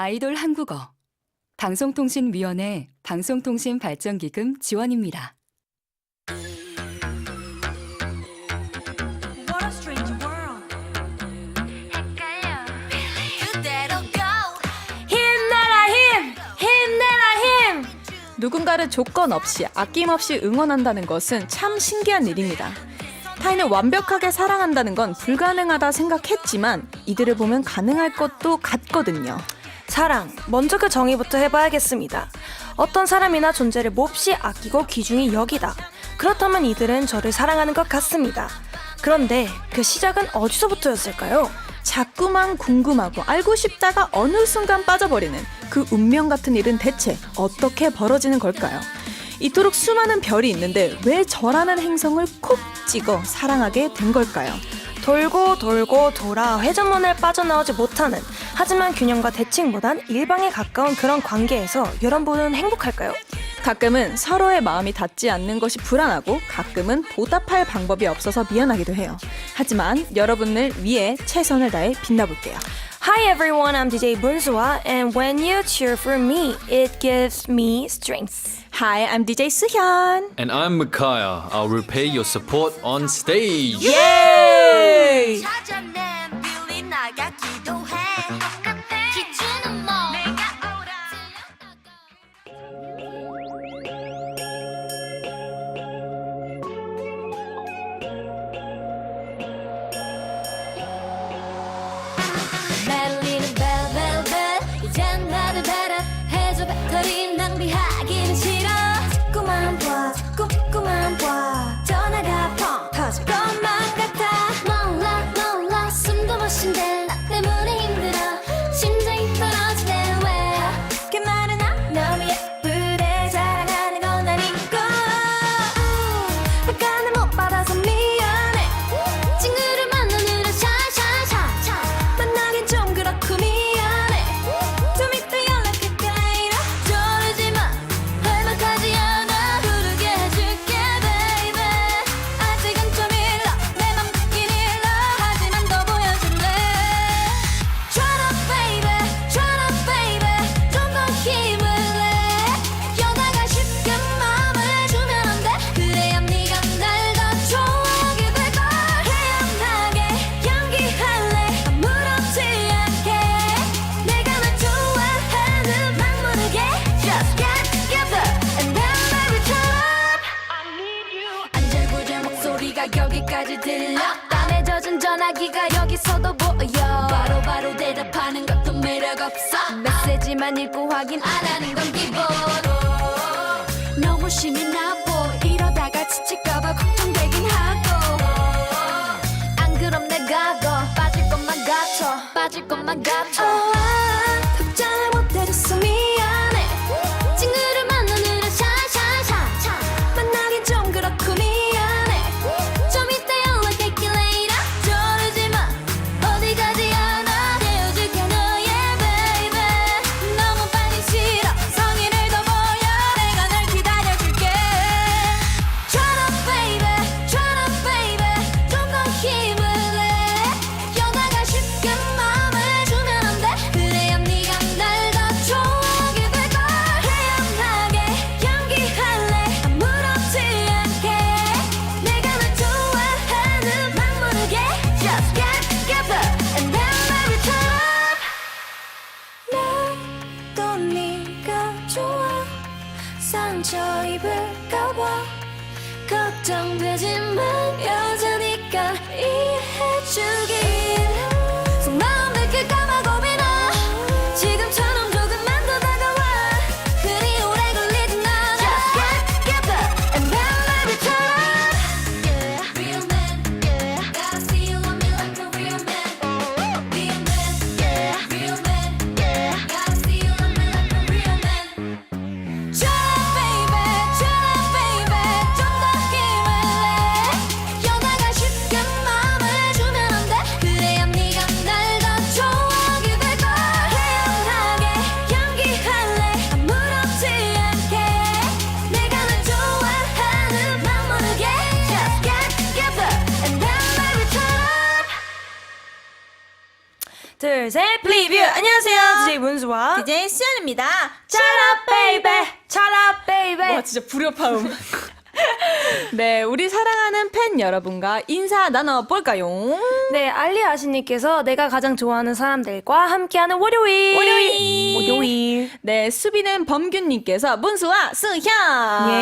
아이돌 한국어 방송통신위원회 방송통신발전기금 지원입니다. What a strange world. 힘내라 힘! 힘내라 힘! 누군가를 조건 없이 아낌없이 응원한다는 것은 참 신기한 일입니다. 타인을 완벽하게 사랑한다는 건 불가능하다 생각했지만 이들을 보면 가능할 것도 같거든요. 사랑, 먼저 그 정의부터 해봐야겠습니다. 어떤 사람이나 존재를 몹시 아끼고 귀중히 여기다. 그렇다면 이들은 저를 사랑하는 것 같습니다. 그런데 그 시작은 어디서부터였을까요? 자꾸만 궁금하고 알고 싶다가 어느 순간 빠져버리는 그 운명 같은 일은 대체 어떻게 벌어지는 걸까요? 이토록 수많은 별이 있는데 왜 저라는 행성을 콕 찍어 사랑하게 된 걸까요? 돌고 돌고 돌아 회전문을 빠져나오지 못하는, 하지만 균형과 대칭보단 일방에 가까운 그런 관계에서 여러분은 행복할까요? 가끔은 서로의 마음이 닿지 않는 것이 불안하고 가끔은 보답할 방법이 없어서 미안하기도 해요. 하지만 여러분을 위해 최선을 다해 빛나볼게요. Hi everyone, I'm DJ 문수아, and when you cheer for me, it gives me strength. Hi, I'm DJ 수현. And I'm Micaiah. I'll repay your support on stage. 예이! 찾아낸 빌리 나가 기도해. 기준은 뭐? 내가 오라. 멜리는 벨벨벨 이젠 나를 배려해줘. 배터리 낭비하기는 싫어. 자꾸만 봐 전화가 펑 터질 것만 같아. 몰라 숨도 못 쉰대. 나 때문에 힘들어. 심장이 떨어지네. 왜 그 말은 너무 예쁘대. 자랑하는 건 아니고 약간은 못 받아서 미안해. 친구를 만나느라 샤샤샤샤. 만나긴 좀 그렇고 미안해. 좀 이따 연락할게 later. 저러지 마 할만하지 않아. 부르게 해줄게 baby. 아직은 좀 일러. 내 맘 듣긴 일러. 하지만 더 보여줄래. Try to baby 좀 더 힘을 내. 여자가 쉽게 마음을 주면 안 돼. 그래야 네가 날 더 좋아하게 될걸. 태연하게 연기할래. 아무렇지 않게 내가 널 좋아하는 막 모르게. Just get together and then baby turn up. I need you. 안절부절 목소리가 여기까지 들려. 땀에 젖은 전화기가 여기서도 보여. 바로 대답하는 것도 매력 없어. 메시지만 읽고 확인 안 하는 건 기본. 너무 심이 나보. 이러다가 지칠까봐 걱정되긴 하고. 안 그럼 내가 더 빠질 것만 같아. 답장을 못해줬어 미안해. 친구를 만나느라 샤샤샤샤. 만나긴 좀 그렇고 미안해. 좀 이따 연락할게 later. 저러지 마 어디 가지 않아. 헤어질게 너의 baby. 너무 빨리 싫어. 성의를 더 보여. 내가 널 기다려줄게. Try to baby 좀 더 힘을 내. 여자가 쉽게 마음을 주면 안 돼. 그래야 네가 날 더 좋아하게 될걸. 태연하게 연기할래. 아무렇지 않게 내가 널 좋아하는 막 모르게. Just get together and then baby turn up. 또 네가 좋아. 상처 입을까봐 걱정되지만 여자니까 이해해주길. 속마음 들킬까봐 고민아. 지금처럼 조금만 더 다가와. 그리 오래 걸리진 않아. Just get together and then baby turn up. Yeah, real man, yeah. Gotta see you on me like a real man. Real man, yeah. Real man, yeah. Gotta see you on me like a real man. Try baby 좀 더 힘을 내. 여자가 쉽게 마음을 주면 안 돼. 둘, 셋, 플리뷰. 안녕하세요. DJ 문수와 DJ 수연입니다. 차라 베이베, 차라 베이베. 와 진짜 불협화음. 네, 우리 사랑하는 팬 여러분과 인사 나눠볼까요? 네, 알리아시님께서 내가 가장 좋아하는 사람들과 함께하는 월요일. 네, 수비는 범균님께서 문수와 수현.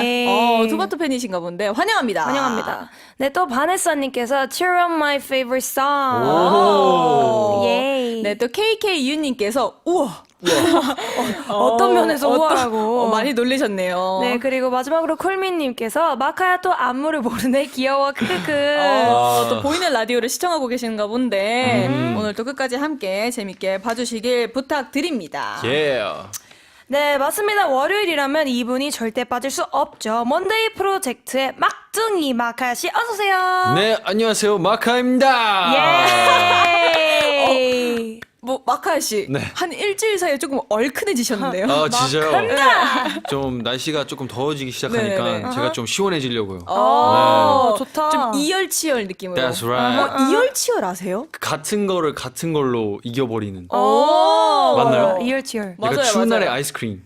예. 투바투 팬이신가 본데 환영합니다. 환영합니다. 네, 또 바네사님께서 Cheer up my favorite song. 오. 예. 네, 또 KK유님께서 우와. 어떤 면에서 우아하고. 많이 놀리셨네요. 네, 그리고 마지막으로 쿨미님께서 마카야 또 안무를 모르네 귀여워 크크. 또 보이는 라디오를 시청하고 계신가 본데 오늘 또 끝까지 함께 재밌게 봐주시길 부탁드립니다. Yeah. 네, 맞습니다. 월요일이라면 이분이 절대 빠질 수 없죠. 먼데이 프로젝트의 막둥이 마카야 씨 어서 오세요. 네, 안녕하세요. 마카입니다. 예. 뭐 마카야 씨, 네. 한 일주일 사이에 조금 얼큰해지셨는데요. 아, 진짜요? 마카입니다. 좀 날씨가 조금 더워지기 시작하니까 네네네. 제가 좀 시원해지려고요. 좋다. 좀 이열치열 느낌으로. That's right. 이열치열 아세요? 같은 거를 같은 걸로 이겨버리는. 맞나요? 이열치열. 맞아요, 그러니까 추운 맞아요. 날에 아이스크림.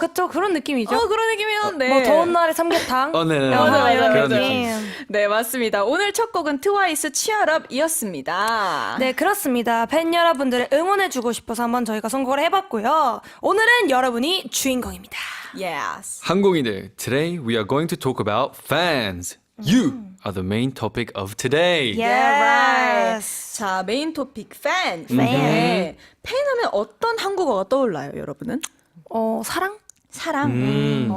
그쵸. 그런 느낌이죠. 그런 느낌이었는데. 뭐 더운 날에 삼계탕. 네네. 맞아요. 그런 맞아요. 느낌. 네, 맞습니다. 오늘 첫 곡은 트와이스 치얼업이었습니다. 네, 그렇습니다. 팬 여러분들을 응원해주고 싶어서 한번 저희가 선곡을 해봤고요. 오늘은 여러분이 주인공입니다. Yes. 항공인들, today we are going to talk about fans. You are the main topic of today. Yes. 자, 메인 토픽 팬. 네. 팬하면 어떤 한국어가 떠올라요, 여러분은? 사랑? 사랑.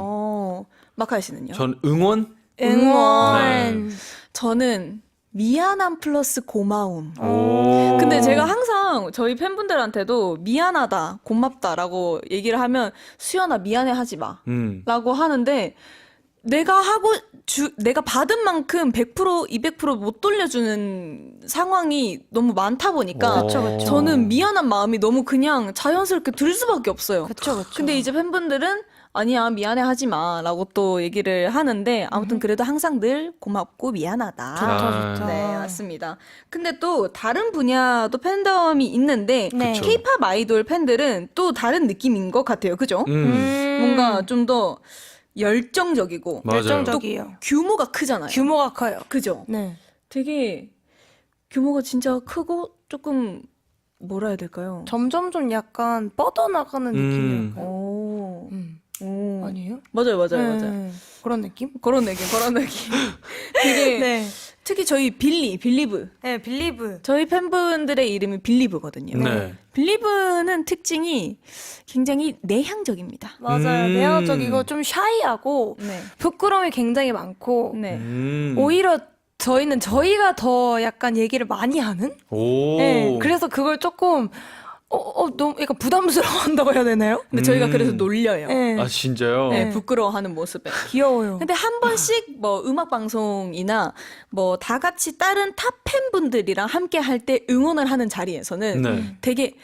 마카야 씨는요? 전 응원? 응원. 저는 미안함 플러스 고마움. 오. 근데 제가 항상 저희 팬분들한테도 미안하다, 고맙다라고 얘기를 하면 수연아 미안해 하지 마. 라고 하는데 내가 받은 만큼 100%, 200%못 돌려주는 상황이 너무 많다 보니까 그쵸, 그쵸. 저는 미안한 마음이 너무 그냥 자연스럽게 들 수밖에 없어요. 그쵸. 근데 이제 팬분들은 아니야 미안해 하지 마 라고 또 얘기를 하는데 아무튼 그래도 항상 늘 고맙고 미안하다. 좋다. 네, 맞습니다. 근데 또 다른 분야도 팬덤이 있는데 네. 그쵸. K-팝 아이돌 팬들은 또 다른 느낌인 것 같아요. 그죠? 뭔가 좀 더 열정적이고 맞아요. 열정적이에요. 규모가 크잖아요. 규모가 커요. 그죠? 네. 되게 규모가 진짜 크고 조금 뭐라 해야 될까요? 점점 좀 약간 뻗어나가는 느낌이랄까요? 오. 오. 아니에요? 맞아요. 네. 그런 느낌? 그런 느낌. 되게 네. 특히 저희 빌리브. 네, 빌리브. 저희 팬분들의 이름이 빌리브거든요. 네. 빌리브는 특징이 굉장히 내향적입니다. 맞아요. 내향적이고 좀 샤이하고 네. 부끄러움이 굉장히 많고 네. 오히려 저희는 저희가 더 약간 얘기를 많이 하는? 오. 네. 그래서 그걸 조금 너무 약간 부담스러워한다고 해야 되나요? 근데 저희가 그래서 놀려요. 네. 아, 진짜요? 네, 부끄러워하는 모습에. 귀여워요. 근데 한 번씩 뭐 음악 방송이나 뭐 다 같이 다른 탑 팬분들이랑 함께 할 때 응원을 하는 자리에서는 네. 되게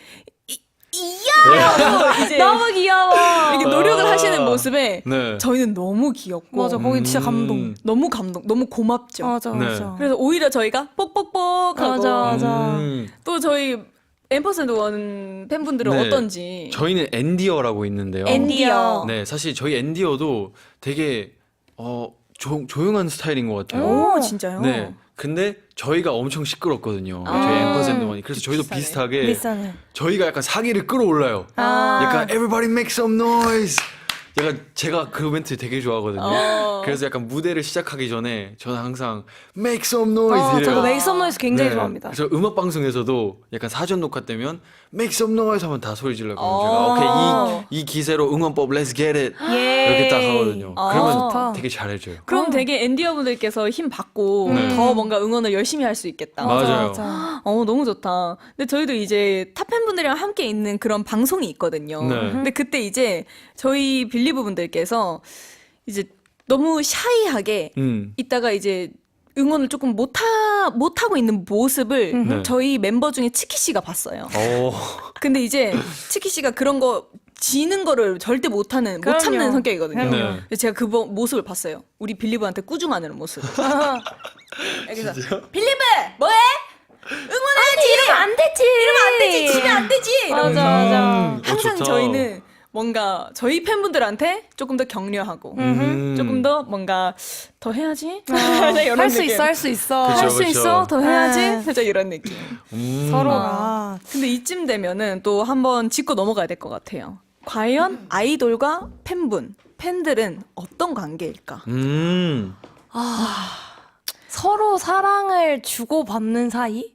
이야 이제 너무 귀여워. 이렇게 노력을 하시는 모습에 네. 저희는 너무 귀엽고 맞아, 거기 진짜 감동. 너무 감동, 너무 고맙죠. 맞아, 네. 맞아. 그래서 오히려 저희가 뽁뽁뽁 하고 맞아. 또 저희 앰퍼센드 원 팬분들은 네. 어떤지. 저희는 엔디어라고 있는데요. 엔디어. 네, 사실 저희 엔디어도 되게 조용한 스타일인 것 같아요. 오, 진짜요? 네. 근데 저희가 엄청 시끄럽거든요. 아. 저희 앰퍼센드 원이. 그래서 저희도 비슷하네. 비슷하게 비싸네. 저희가 약간 사기를 끌어올라요. 약간 everybody make some noise. 약간 제가 그 멘트 되게 좋아하거든요. 그래서 약간 무대를 시작하기 전에 저는 항상 make some noise 이래요. 저도 메이크 썸 노이즈 굉장히 네. 좋아합니다. 그래서 음악 방송에서도 약간 사전 녹화 때면 make some noise 하면 다 소리 질러요. 제가 오케이 이 기세로 응원법 let's get it 이렇게 딱 하거든요. 그러면 좋다. 되게 잘해줘요. 그럼 되게 엔디어 분들께서 힘 받고 네. 더 뭔가 응원을 열심히 할 수 있겠다. 맞아요. 너무 좋다. 근데 저희도 이제 탑 팬분들이랑 함께 있는 그런 방송이 있거든요. 네. 근데 그때 이제 저희 빌리브 분들께서 이제 너무 샤이하게 있다가 이제 응원을 조금 못하고 있는 모습을 네. 저희 멤버 중에 치키 씨가 봤어요. 오. 근데 이제 치키 씨가 그런 거 지는 거를 절대 못 참는 그럼요. 성격이거든요. 네. 그래서 제가 그 모습을 봤어요. 우리 빌리브한테 꾸중하는 모습. 그래서 빌리브 뭐해? 응원해야지. 이러면 안 되지. 지면 안 되지. 이러면서 맞아. 항상 좋다. 저희는 뭔가 저희 팬분들한테 조금 더 격려하고 조금 더 뭔가 더 해야지. 할 수 있어, 할 수 있어. 그쵸. 할 수 있어. 더 해야지. 네. 살짝 이런 느낌. 서로가. 근데 이쯤 되면은 또 한번 짚고 넘어가야 될 것 같아요. 과연 아이돌과 팬들은 어떤 관계일까? 서로 사랑을 주고받는 사이?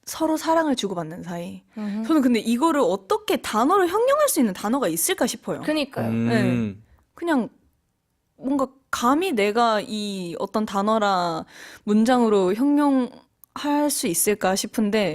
서로 사랑을 주고받는 사이. 저는 근데 이거를 어떻게 단어로 형용할 수 있는 단어가 있을까 싶어요. 그니까요. 네. 그냥 뭔가 감히 내가 이 어떤 단어라 문장으로 형용할 수 있을까 싶은데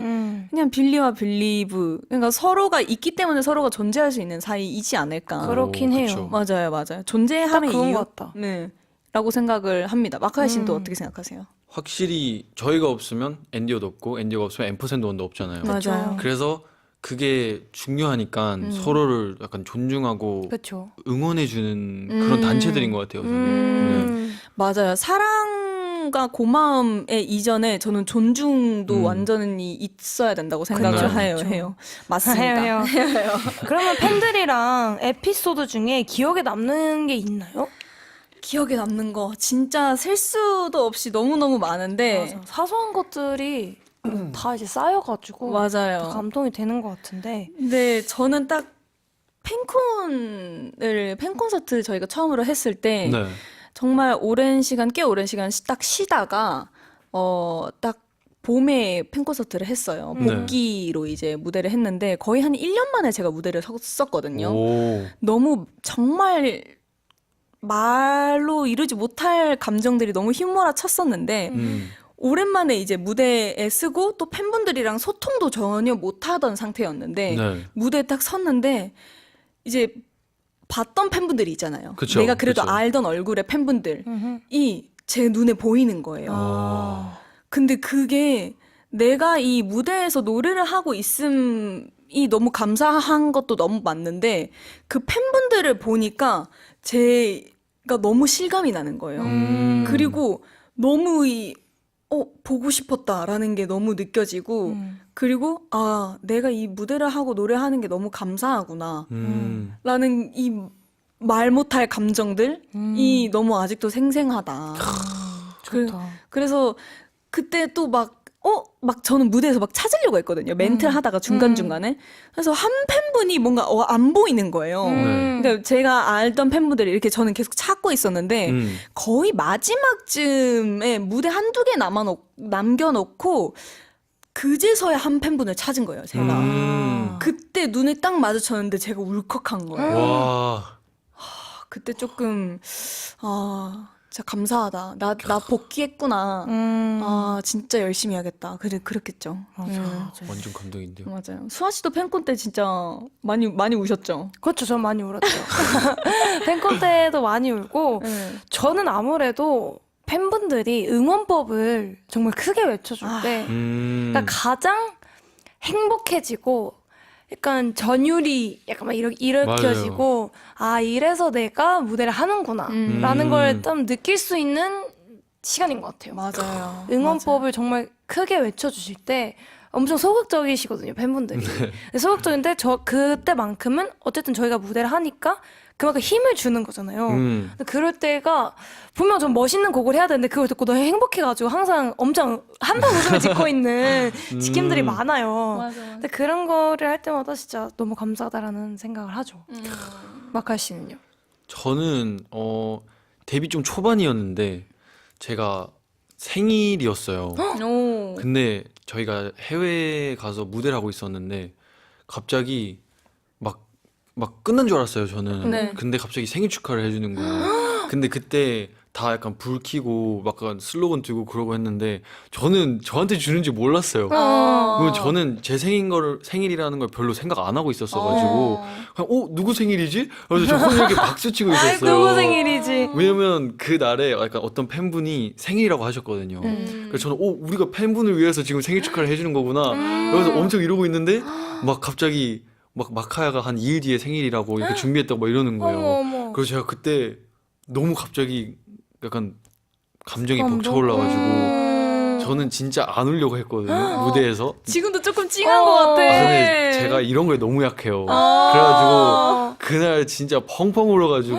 그냥 빌리와 빌리브, 그러니까 서로가 있기 때문에 서로가 존재할 수 있는 사이이지 않을까. 그렇긴 오, 해요. 그쵸. 맞아요. 존재함의 딱 그건 이유. 것 같다. 네. 라고 생각을 합니다. 마카야 씨는 또 어떻게 생각하세요? 확실히 저희가 없으면 앤디오도 없고 앤디오가 없으면 앰퍼샌드원도 없잖아요. 맞아요. 그래서 그게 중요하니까 서로를 약간 존중하고 그쵸. 응원해주는 그런 단체들인 것 같아요. 저는. 네. 맞아요. 사랑과 고마움의 이전에 저는 존중도 완전히 있어야 된다고 생각을 그쵸. 해요. 맞습니다. 해요. 그러면 팬들이랑 에피소드 중에 기억에 남는 게 있나요? 기억에 남는 거 진짜 셀 수도 없이 너무너무 많은데 맞아. 사소한 것들이 다 이제 쌓여가지고 맞아요. 다 감동이 되는 것 같은데. 근데 저는 딱 팬콘서트 저희가 처음으로 했을 때 네. 정말 꽤 오랜 시간 딱 쉬다가 딱 봄에 팬콘서트를 했어요. 네. 복귀로 이제 무대를 했는데 거의 한 1년 만에 제가 무대를 섰거든요. 오. 너무 정말 말로 이루지 못할 감정들이 너무 휘몰아쳤었는데 오랜만에 이제 무대에 쓰고 또 팬분들이랑 소통도 전혀 못하던 상태였는데 네. 무대에 딱 섰는데 이제 봤던 팬분들이 있잖아요. 그쵸, 내가 그래도 그쵸. 알던 얼굴의 팬분들이 제 눈에 보이는 거예요. 아. 근데 그게 내가 이 무대에서 노래를 하고 있음이 너무 감사한 것도 너무 맞는데 그 팬분들을 보니까 제가 너무 실감이 나는 거예요. 그리고 너무 보고 싶었다라는 게 너무 느껴지고 그리고 내가 이 무대를 하고 노래하는 게 너무 감사하구나 라는 이 말 못할 감정들이 너무 아직도 생생하다. 좋다. 그래서 그때 또 막 저는 무대에서 막 찾으려고 했거든요. 멘트를 하다가 중간중간에. 그래서 한 팬분이 뭔가 안 보이는 거예요. 그러니까 제가 알던 팬분들이 이렇게 저는 계속 찾고 있었는데 거의 마지막쯤에 무대 한두 개 남겨놓고 그제서야 한 팬분을 찾은 거예요, 제가. 그때 눈에 딱 마주쳤는데 제가 울컥한 거예요. 와. 그때 조금 진짜 감사하다. 나 복귀했구나. 진짜 열심히 해야겠다. 그랬겠죠. 완전 감동인데요. 맞아요. 수아 씨도 팬콘 때 진짜 많이 우셨죠? 그렇죠. 전 많이 울었죠. 팬콘 때도 많이 울고 저는 아무래도 팬분들이 응원법을 정말 크게 외쳐줄 때 그러니까 가장 행복해지고 약간 전율이 약간 막 일으켜지고 이래서 내가 무대를 하는구나 라는 걸 좀 느낄 수 있는 시간인 것 같아요. 맞아요. 응원법을 정말 크게 외쳐주실 때 엄청 소극적이시거든요, 팬분들이. 소극적인데 그때만큼은 어쨌든 저희가 무대를 하니까 그만큼 힘을 주는 거잖아요. 근데 그럴 때가 분명 좀 멋있는 곡을 해야 되는데 그걸 듣고 너무 행복해가지고 항상 엄청 한방 웃음을 짓고 있는 지킴들이 많아요. 맞아. 근데 그런 거를 할 때마다 진짜 너무 감사하다라는 생각을 하죠. 마카 씨는요? 저는 데뷔 좀 초반이었는데 제가 생일이었어요. 오. 근데 저희가 해외에 가서 무대를 하고 있었는데 갑자기 막 끝난 줄 알았어요, 저는. 네. 근데 갑자기 생일 축하를 해주는 거예요. 근데 그때 다 약간 불 켜고 막 약간 슬로건 들고 그러고 했는데 저는 저한테 주는지 몰랐어요. 그리고 저는 제 생일이라는 걸 별로 생각 안 하고 있었어가지고 그냥 누구 생일이지? 그래서 저 혼자 이렇게 박수 치고 있었어요. 누구 생일이지? 왜냐면 그 날에 약간 어떤 팬분이 생일이라고 하셨거든요. 그래서 저는 우리가 팬분을 위해서 지금 생일 축하를 해주는 거구나. 그래서 엄청 이러고 있는데 막 갑자기 막 마카야가 한 2일 뒤에 생일이라고 이렇게 준비했다고 막 이러는 거예요. 어머. 그래서 제가 그때 너무 갑자기 약간 감정이 벅차올라가지고 저는 진짜 안 울려고 했거든요. 무대에서. 지금도 조금 찡한 것 같아. 근데 제가 이런 거에 너무 약해요. 그래가지고 그날 진짜 펑펑 울어가지고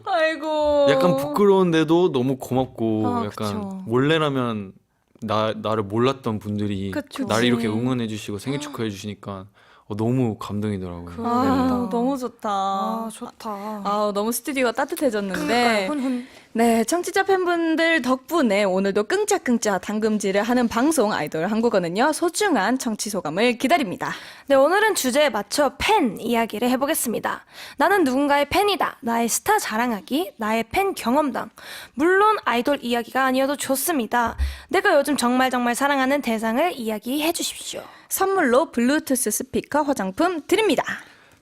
아이고. 약간 부끄러운데도 너무 고맙고 아, 약간 그쵸. 원래라면 나를 몰랐던 분들이 그쵸. 나를 이렇게 응원해주시고 생일 축하해주시니까 너무 감동이더라고요. 아, 너무 좋다. 아, 좋다. 아, 너무 스튜디오가 따뜻해졌는데. 훈훈. 네, 청취자 팬분들 덕분에 오늘도 끙짝끙짝 당금질을 하는 방송 아이돌 한국어는요, 소중한 청취 소감을 기다립니다. 네, 오늘은 주제에 맞춰 팬 이야기를 해보겠습니다. 나는 누군가의 팬이다. 나의 스타 자랑하기, 나의 팬 경험담. 물론 아이돌 이야기가 아니어도 좋습니다. 내가 요즘 정말 사랑하는 대상을 이야기해 주십시오. 선물로 블루투스 스피커 화장품 드립니다.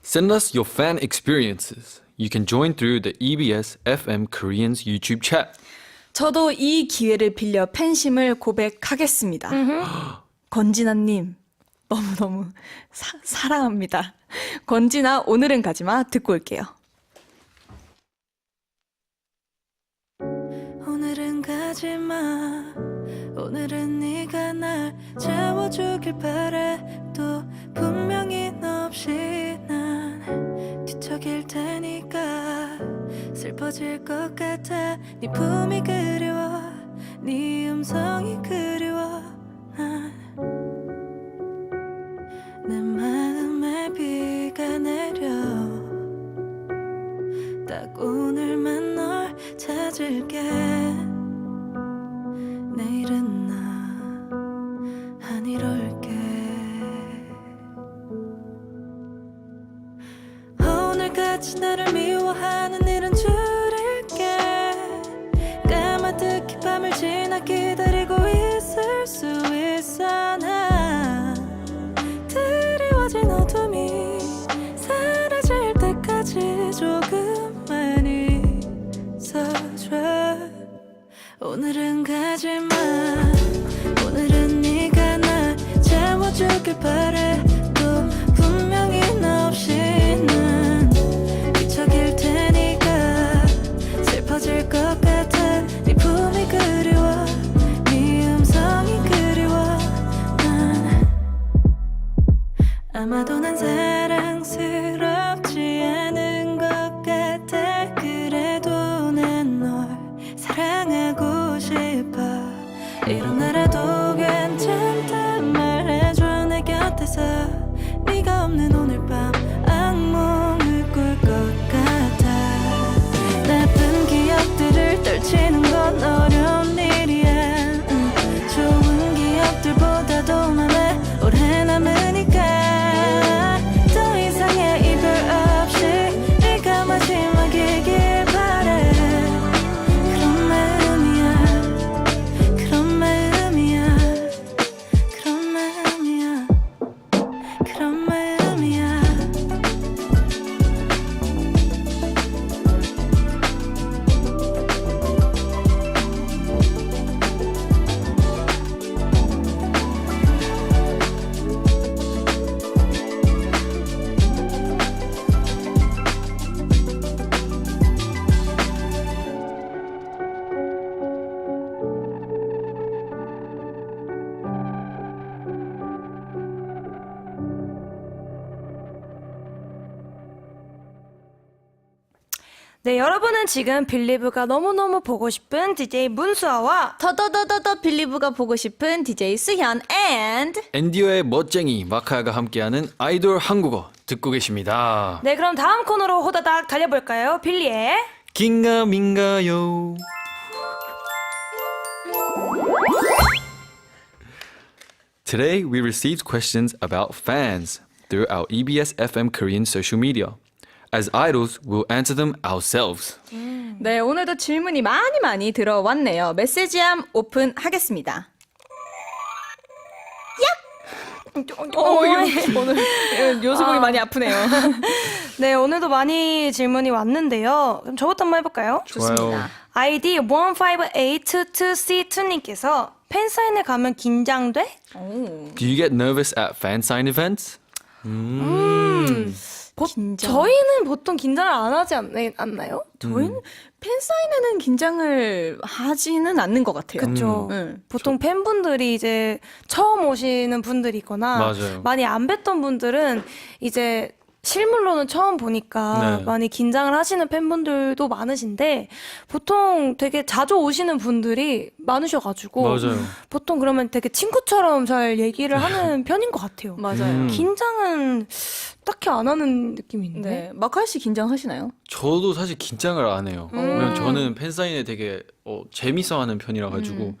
Send us your fan experiences. You can join through the EBS FM Korean's YouTube chat. 저도 이 기회를 빌려 팬심을 고백하겠습니다. 권진아님, 너무너무 사랑합니다. 권진아, 오늘은 가지마 듣고 올게요. 오늘은 가지마 오늘은 네가 날 채워주길 바래 또 분명히 너 없이 난 뒤척일 테니까 슬퍼질 것 같아 네 품이 그리워 네 음성이 그리워 내 마음에 비가 내려 딱 오늘만 널 찾을게 내일은 나 안 이럴게 오늘같이 나를 미워하는 일은 줄일게 까마득히 밤을 지나 기다리고 있을 수 있어 나 드리워진 어둠이 사라질 때까지 조금만 있어줘 오늘은 가지마 오늘은 네가 날 채워주길 바래 또 분명히 너 없이 난 뒤척일 테니까 슬퍼질 것 같아 네 품이 그리워 네 음성이 그리워 난 아마도 난 사랑스럽지 않은 것 같아 그래도 난 널 사랑하고 싶어 일어나라도 괜찮단 말해줘 내 곁에서 네가 없는 오늘 밤 악몽을 꿀 것 같아 나쁜 기억들을 떨치는 건 어려운 일이야 좋은 기억들보다도 맘에 오래 남으니까 더 이상의 이별 없이 네가 마지막이길 바래 그런 마음이야 그런 마음이야 그런 마음이야 그런 마음이야 네, 여러분은 지금 빌리브가 너무너무 보고 싶은 DJ 문수아와 더더더더더 빌리브가 보고 싶은 DJ 수현 and 엔디오의 멋쟁이 마카야가 함께하는 아이돌 한국어 듣고 계십니다. 네, 그럼 다음 코너로 호다닥 달려볼까요? 빌리의 긴가민가요. Today we received questions about fans through our EBS FM Korean social media. As idols, we'll answer them ourselves. 네, 오늘도 질문이 많이 들어왔네요. 메시지함 오픈하겠습니다. 오늘 요수봉이 많이 아프네요. 네, 오늘도 많이 질문이 왔는데요. 그럼 저부터 한번 해볼까요? 좋아요. 아이디 15822C2님께서 팬사인회 가면 긴장돼? Do you get nervous at fan sign events? 긴장. 저희는 보통 긴장을 안 하지 않나요? 저희는 팬사인회는 긴장을 하지는 않는 것 같아요. 그쵸. 네. 보통 팬분들이 이제 처음 오시는 분들이거나 맞아요. 많이 안 뵀던 분들은 이제 실물로는 처음 보니까 네. 많이 긴장을 하시는 팬분들도 많으신데 보통 되게 자주 오시는 분들이 많으셔가지고 맞아요. 보통 그러면 되게 친구처럼 잘 얘기를 하는 편인 것 같아요. 맞아요. 긴장은 딱히 안 하는 느낌인데. 네. 마카이 씨 긴장하시나요? 저도 사실 긴장을 안 해요. 왜냐면 저는 팬사인회 되게 재밌어하는 편이라 가지고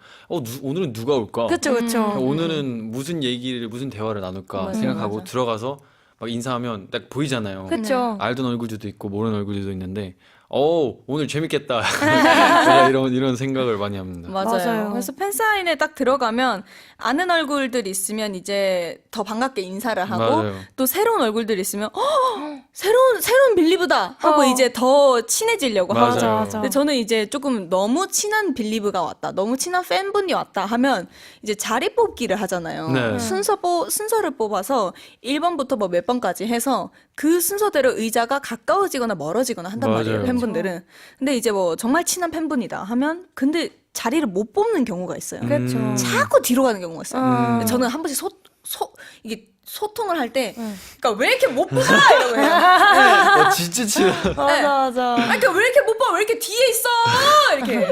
오늘은 누가 올까? 그쵸, 그쵸. 오늘은 무슨 얘기를 무슨 대화를 나눌까 맞아요, 생각하고 맞아. 들어가서 막 인사하면 딱 보이잖아요. 그쵸. 알던 얼굴들도 있고 모르는 얼굴들도 있는데 오늘 재밌겠다. 제가 이런 생각을 많이 합니다. 맞아요. 맞아요. 그래서 팬사인회 딱 들어가면 아는 얼굴들 있으면 이제 더 반갑게 인사를 하고 맞아요. 또 새로운 얼굴들 있으면 새로운 빌리브다 하고 이제 더 친해지려고 맞아요. 하죠. 맞아. 근데 저는 이제 조금 너무 친한 빌리브가 왔다, 너무 친한 팬분이 왔다 하면 이제 자리 뽑기를 하잖아요. 네. 순서를 뽑아서 1번부터 뭐 몇 번까지 해서 그 순서대로 의자가 가까워지거나 멀어지거나 한단 맞아요. 말이에요, 팬분들은. 근데 이제 뭐 정말 친한 팬분이다 하면 근데 자리를 못 뽑는 경우가 있어요. 그렇죠. 자꾸 뒤로 가는 경우가 있어요. 근데 저는 한 번씩 이게 소통을 할 때, 그러니까 왜 이렇게 못 뽑아 이러면, 진짜 친한. 맞아, 맞아. 그러니까 왜 이렇게 못 뽑아, 왜 이렇게 뒤에 있어 이렇게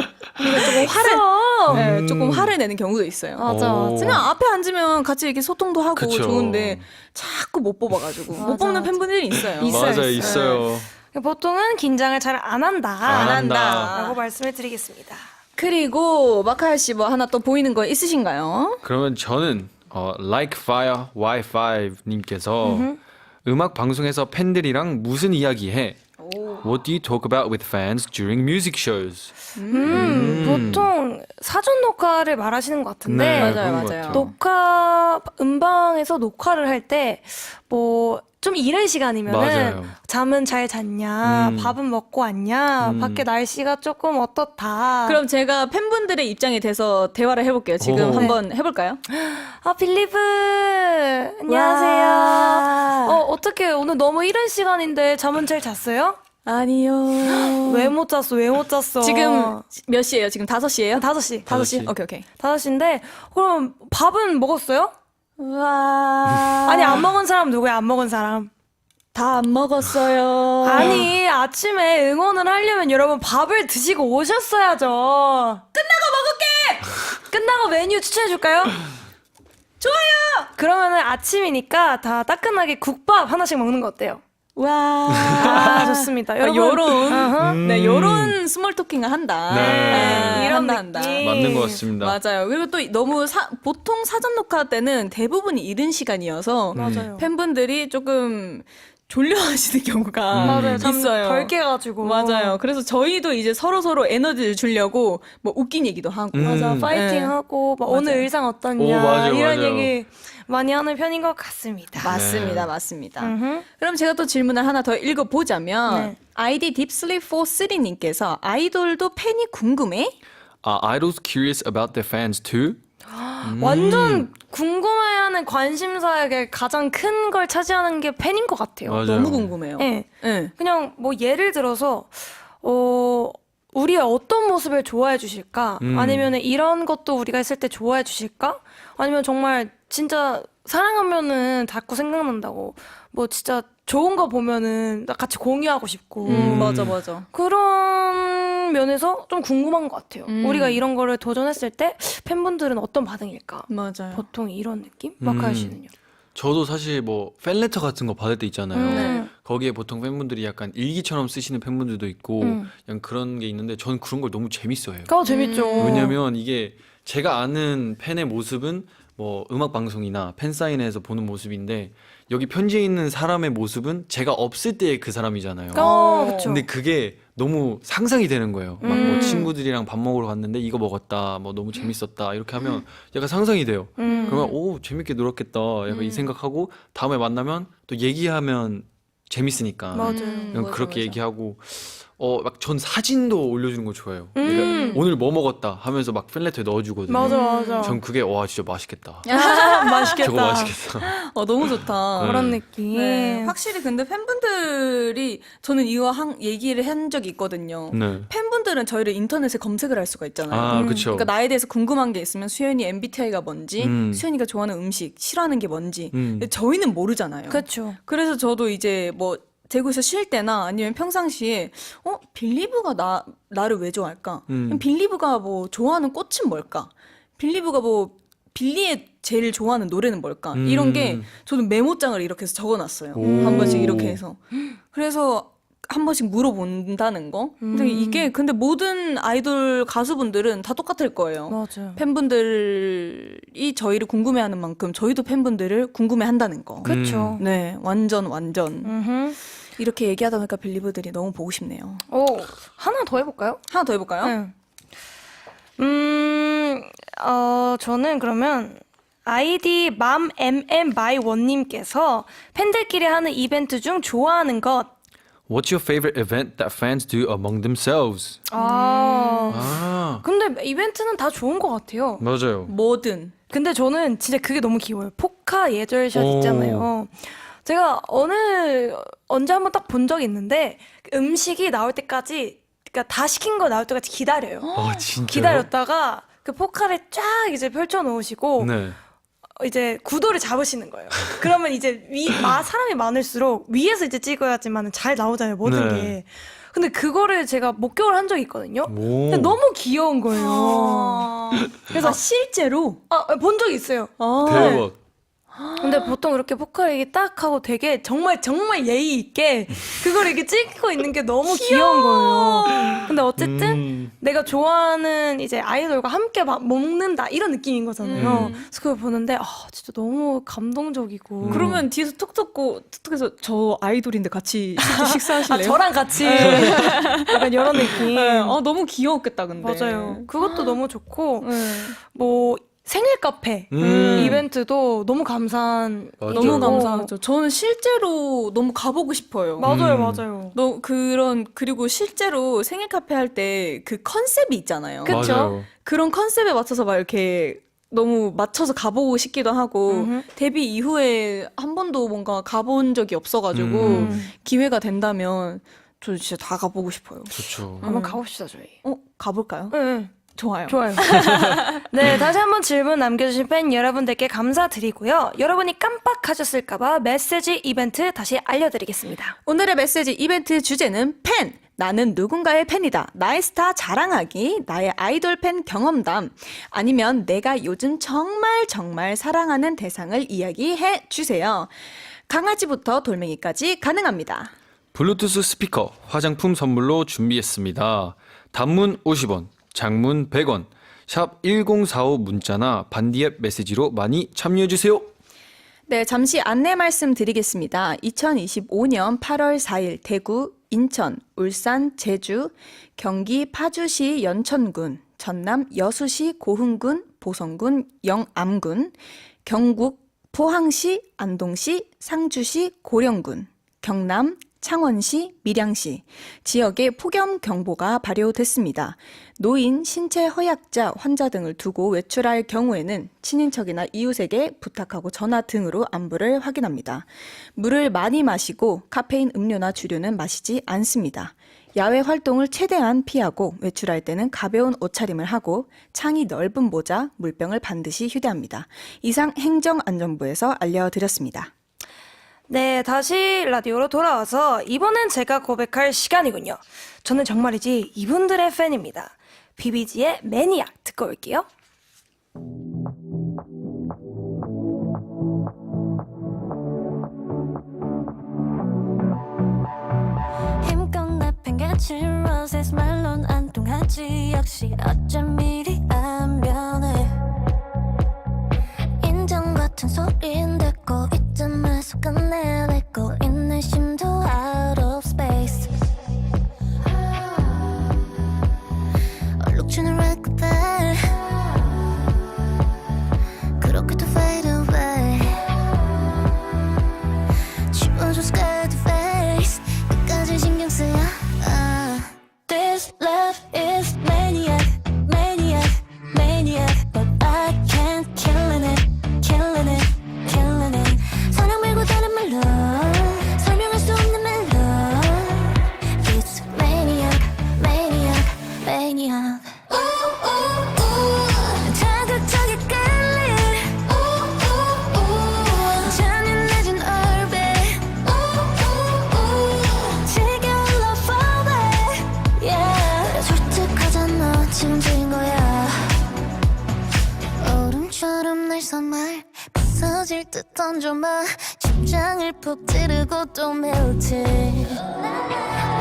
조금 조금 화를 내는 경우도 있어요. 맞아, 오. 그냥 앞에 앉으면 같이 이렇게 소통도 하고 그쵸. 좋은데 자꾸 못 뽑아가지고 못 맞아, 뽑는 맞아. 팬분들이 있어요. 맞아요, 있어요. 보통은 긴장을 잘 안 한다. 안 한다. 라고 말씀을 드리겠습니다. 그리고 마카야 씨 뭐 하나 또 보이는 거 있으신가요? 그러면 저는 Like Fire Y5 님께서 음악 방송에서 팬들이랑 무슨 이야기해? What do you talk about with fans during music shows? 보통 사전 녹화를 말하시는 것 같은데 네, 맞아요, 그런 것 맞아요. 같아요. 녹화 음방에서 녹화를 할 때 뭐 좀 이른 시간이면은 맞아요. 잠은 잘 잤냐, 밥은 먹고 왔냐, 밖에 날씨가 조금 어떻다. 그럼 제가 팬분들의 입장이 돼서 대화를 해볼게요. 지금 오. 한번 해볼까요? 빌리브 안녕하세요. 어떻게 오늘 너무 이른 시간인데 잠은 잘 잤어요? 아니요. 왜 못 잤어? 왜 못 잤어? 지금 몇 시예요? 지금 5시예요? 5시. 5시? 오케이. 5시인데 그럼 밥은 먹었어요? 와. 아니 안 먹은 사람 누구야? 안 먹은 사람. 다 안 먹었어요. 아니 아침에 응원을 하려면 여러분 밥을 드시고 오셨어야죠. 끝나고 먹을게. 끝나고 메뉴 추천해 줄까요? 좋아요. 그러면은 아침이니까 다 따끈하게 국밥 하나씩 먹는 거 어때요? 와. 좋습니다. 요런, 네, 요런 스몰 토킹을 한다. 네. 이런 한다. 느낌. 맞는 것 같습니다. 맞아요. 그리고 또 너무 보통 사전 녹화 때는 대부분이 이른 시간이어서 맞아요. 팬분들이 조금 졸려하시는 경우가 맞아요. 잠 있어요. 덜 깨가지고. 맞아요. 그래서 저희도 이제 서로 에너지를 주려고 뭐 웃긴 얘기도 하고. 맞아. 네. 파이팅하고 막 오늘 맞아요. 일상 어떠냐 오, 맞아요, 이런 맞아요. 얘기 많이 하는 편인 것 같습니다. 맞습니다, 맞습니다. 그럼 제가 또 질문을 하나 더 읽어보자면 네. 아이디 딥슬립43님께서 아이돌도 팬이 궁금해? Are idols curious about their fans too? 완전 궁금해하는 관심사에게 가장 큰 걸 차지하는 게 팬인 것 같아요. 맞아요. 너무 궁금해요. 네. 네. 그냥 뭐 예를 들어서 우리의 어떤 모습을 좋아해 주실까? 아니면 이런 것도 우리가 했을 때 좋아해 주실까? 아니면 정말 진짜 사랑하면은 자꾸 생각난다고 뭐 진짜 좋은 거 보면은 나 같이 공유하고 싶고 맞아, 맞아. 그런 면에서 좀 궁금한 것 같아요. 우리가 이런 거를 도전했을 때 팬분들은 어떤 반응일까? 맞아요. 보통 이런 느낌? 마카이 씨는요? 저도 사실 뭐 팬레터 같은 거 받을 때 있잖아요. 네. 거기에 보통 팬분들이 약간 일기처럼 쓰시는 팬분들도 있고 그냥 그런 게 있는데 저는 그런 걸 너무 재밌어요. 그거 재밌죠. 왜냐면 이게 제가 아는 팬의 모습은 뭐 음악 방송이나 팬사인회에서 보는 모습인데 여기 편지에 있는 사람의 모습은 제가 없을 때의 그 사람이잖아요. 그쵸. 근데 그게 너무 상상이 되는 거예요. 막 뭐 친구들이랑 밥 먹으러 갔는데 이거 먹었다, 뭐 너무 재밌었다 이렇게 하면 약간 상상이 돼요. 그러면 오 재밌게 놀았겠다, 약간 이 생각하고 다음에 만나면 또 얘기하면 재밌으니까 맞아요. 그냥 그렇게 얘기하고 막 전 사진도 올려주는 거 좋아해요. 그러니까 오늘 뭐 먹었다 하면서 막 팬레터에 넣어주거든요. 맞아. 전 그게 와 진짜 맛있겠다. 맛있겠다. 저거 맛있겠다. 너무 좋다. 네. 그런 느낌. 네, 확실히 근데 팬분들이 저는 이거 얘기를 한 적이 있거든요. 네. 팬분들은 저희를 인터넷에 검색을 할 수가 있잖아요. 그쵸. 그러니까 나에 대해서 궁금한 게 있으면 수연이 MBTI가 뭔지, 수연이가 좋아하는 음식, 싫어하는 게 뭔지. 근데 저희는 모르잖아요. 그렇죠. 그래서 저도 이제 뭐 대구에서 쉴 때나 아니면 평상시에 빌리브가 나를 왜 좋아할까? 빌리브가 뭐 좋아하는 꽃은 뭘까? 빌리브가 뭐 빌리의 제일 좋아하는 노래는 뭘까? 이런 게 저는 메모장을 이렇게 해서 적어놨어요. 한 번씩 이렇게 해서. 그래서 한 번씩 물어본다는 거. 근데 이게 근데 모든 아이돌 가수분들은 다 똑같을 거예요. 맞아요. 팬분들이 저희를 궁금해하는 만큼 저희도 팬분들을 궁금해한다는 거. 그렇죠. 네, 완전. 이렇게 얘기하다 보니까 빌리브들이 너무 보고 싶네요. 하나 더 해볼까요? 하나 더 해볼까요? 네. 저는 그러면 아이디 맘mmmy1님께서 팬들끼리 하는 이벤트 중 좋아하는 것. What's your favorite event that fans do among themselves? 근데 이벤트는 다 좋은 것 같아요. 맞아요. 뭐든. 근데 저는 진짜 그게 너무 귀여워요. 포카 예절샷 오. 있잖아요. 제가 언제 한번 딱 본 적이 있는데 음식이 나올 때까지, 그러니까 다 시킨 거 나올 때까지 기다려요. 진짜요? 기다렸다가 그 포카를 쫙 이제 펼쳐 놓으시고 네. 이제 구도를 잡으시는 거예요. 그러면 이제 사람이 많을수록 위에서 이제 찍어야지만 잘 나오잖아요, 모든 네. 게. 근데 그거를 제가 목격을 한 적이 있거든요. 오. 근데 너무 귀여운 거예요. 그래서 실제로 본 적이 있어요. 대박. 근데 보통 이렇게 포카를 이렇게 딱 하고 되게 정말 예의 있게 그걸 이렇게 찍고 있는 게 너무 귀여운 거예요. 근데 어쨌든 내가 좋아하는 이제 아이돌과 함께 먹는다 이런 느낌인 거잖아요. 그래서 그걸 보는데 진짜 너무 감동적이고. 그러면 뒤에서 톡톡해서 저 아이돌인데 같이 식사하실래요? 저랑 같이 약간 이런 느낌. 네. 너무 귀여웠겠다 근데. 맞아요. 그것도 너무 좋고 네. 뭐 생일 카페 이벤트도 너무 감사한. 맞아요. 너무 감사하죠. 저는 실제로 너무 가보고 싶어요. 맞아요. 그리고 실제로 생일 카페 할 때 그 컨셉이 있잖아요. 그쵸? 맞아요. 그런 컨셉에 맞춰서 막 이렇게 너무 맞춰서 가보고 싶기도 하고 데뷔 이후에 한 번도 뭔가 가본 적이 없어가지고 기회가 된다면 저 진짜 다 가보고 싶어요. 좋죠. 한번 가봅시다 저희. 가볼까요? 네. 좋아요. 네, 다시 한번 질문 남겨주신 팬 여러분들께 감사드리고요. 여러분이 깜빡하셨을까봐 메시지 이벤트 다시 알려드리겠습니다. 오늘의 메시지 이벤트 주제는 팬! 나는 누군가의 팬이다. 나의 스타 자랑하기, 나의 아이돌 팬 경험담, 아니면 내가 요즘 정말 사랑하는 대상을 이야기해 주세요. 강아지부터 돌멩이까지 가능합니다. 블루투스 스피커, 화장품 선물로 준비했습니다. 단문 50원, 장문 100원, 샵 1045 문자나 반디앱 메시지로 많이 참여해주세요. 네, 잠시 안내 말씀드리겠습니다. 2025년 8월 4일 대구, 인천, 울산, 제주, 경기 파주시 연천군, 전남 여수시 고흥군, 보성군, 영암군, 경북 포항시, 안동시, 상주시, 고령군, 경남 창원시, 밀양시 지역에 폭염 경보가 발효됐습니다. 노인, 신체 허약자, 환자 등을 두고 외출할 경우에는 친인척이나 이웃에게 부탁하고 전화 등으로 안부를 확인합니다. 물을 많이 마시고 카페인 음료나 주류는 마시지 않습니다. 야외 활동을 최대한 피하고 외출할 때는 가벼운 옷차림을 하고 창이 넓은 모자, 물병을 반드시 휴대합니다. 이상 행정안전부에서 알려드렸습니다. 네, 다시 라디오로 돌아와서 이번엔 제가 고백할 시간이군요. 저는 정말이지 이분들의 팬입니다. 비비지의 매니악 듣고 올게요. 힘껏 내팽개친 roses 말론 안 통하지 역시 어쩜 이리 안 변해 인정 같은 소린 듣고 이쯤에서 끝내내고 있는 심도 out of space 얼룩주는 red carpet 그렇게도 fade away 지워줘 scared face 끝까지 신경 쓰여 자극적이 끌림 잔인해진 얼굴 지겨운 love over yeah. 솔직하잖아 지금 죽인 거야 얼음처럼 날 선말 부서질 듯 던져봐 심장을 푹 찌르고 또 melting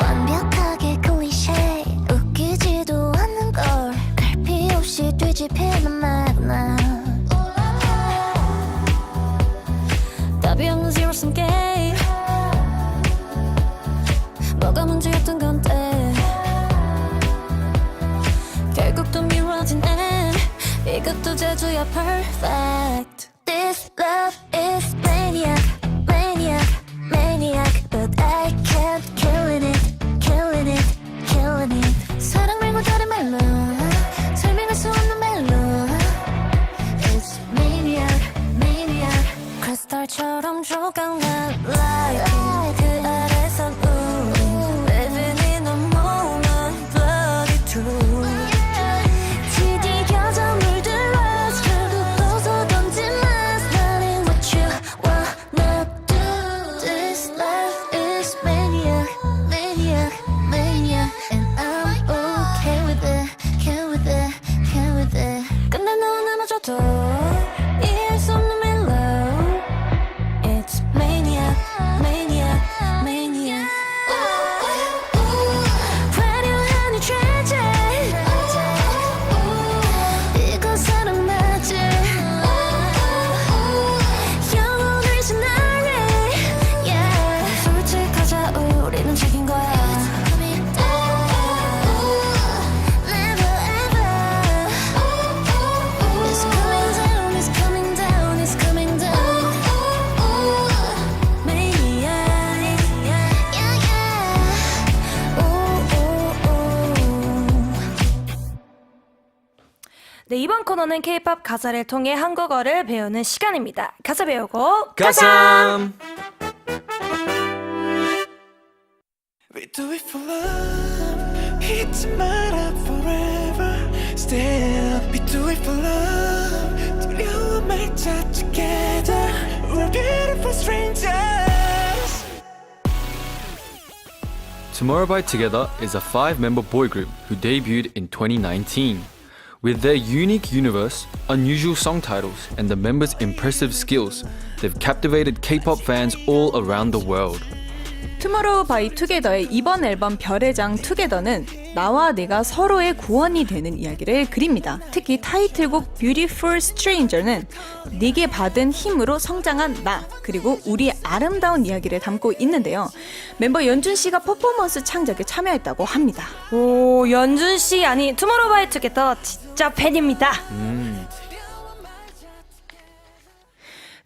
완벽하게 클리셰 웃기지도 않는 걸 갈피 없이 뒤집히는 마구나 답이 없는 zero sum game 뭐가 문제였던 건데 결국 또 미뤄진 end 이것도 제주야 perfect This love is maniac maniac maniac But I can't killing it killing it killing it 사랑 말고 다른 말로 설명할 수 없는 말로 It's maniac maniac 크리스탈처럼 조각난 light 그 아래선 우린 living in a moment bloody true 뒤디겨져 물들어 결국 벗어 던진 last nothing what you wanna do This life is maniac maniac maniac And I'm okay with it okay with it okay with it 근데 너 남아줘도 이해할 수 없는 mellow It's maniac maniac maniac 화려한 이 tragic 이거 사랑 맞지 영원히 나를 yeah. 솔직하자 우리는 죽인 거야 Never ever It's coming down it's coming down it's coming down Maniac yeah yeah 네, 이번 코너는 K-pop 가사를 통해 한국어를 배우는 시간입니다. 가사 배우고 가삼. We do it for love. 잊지 마라 forever. Still, we do it for love. 두려워 말자 together. We're beautiful strangers. Tomorrow by Together is a 5-member boy group who debuted in 2019. With their unique universe, unusual song titles, and the members' impressive skills, they've captivated K-pop fans all around the world. 투모로우 바이 투게더의 이번 앨범 별의 장 투게더는 나와 내가 서로의 구원이 되는 이야기를 그립니다. 특히 타이틀곡 Beautiful Stranger는 네게 받은 힘으로 성장한 나 그리고 우리의 아름다운 이야기를 담고 있는데요. 멤버 연준 씨가 퍼포먼스 창작에 참여했다고 합니다. 오, 연준 씨 아니 투모로우 바이 투게더 진짜 팬입니다.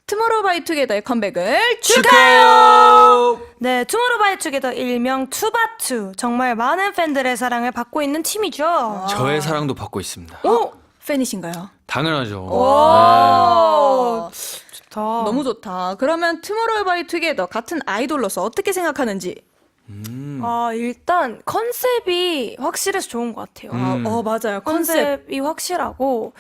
투모로우 바이 투게더의 컴백을 축하해요! 네, 투모로우 바이 투게더 일명 투바투 정말 많은 팬들의 사랑을 받고 있는 팀이죠. 저의 사랑도 받고 있습니다. 오! 팬이신가요? 당연하죠. 오, 좋다. 너무 좋다. 그러면 투모로우 바이 투게더 같은 아이돌로서 어떻게 생각하는지? 일단 컨셉이 확실해서 좋은 것 같아요. 맞아요. 컨셉. 컨셉이 확실하고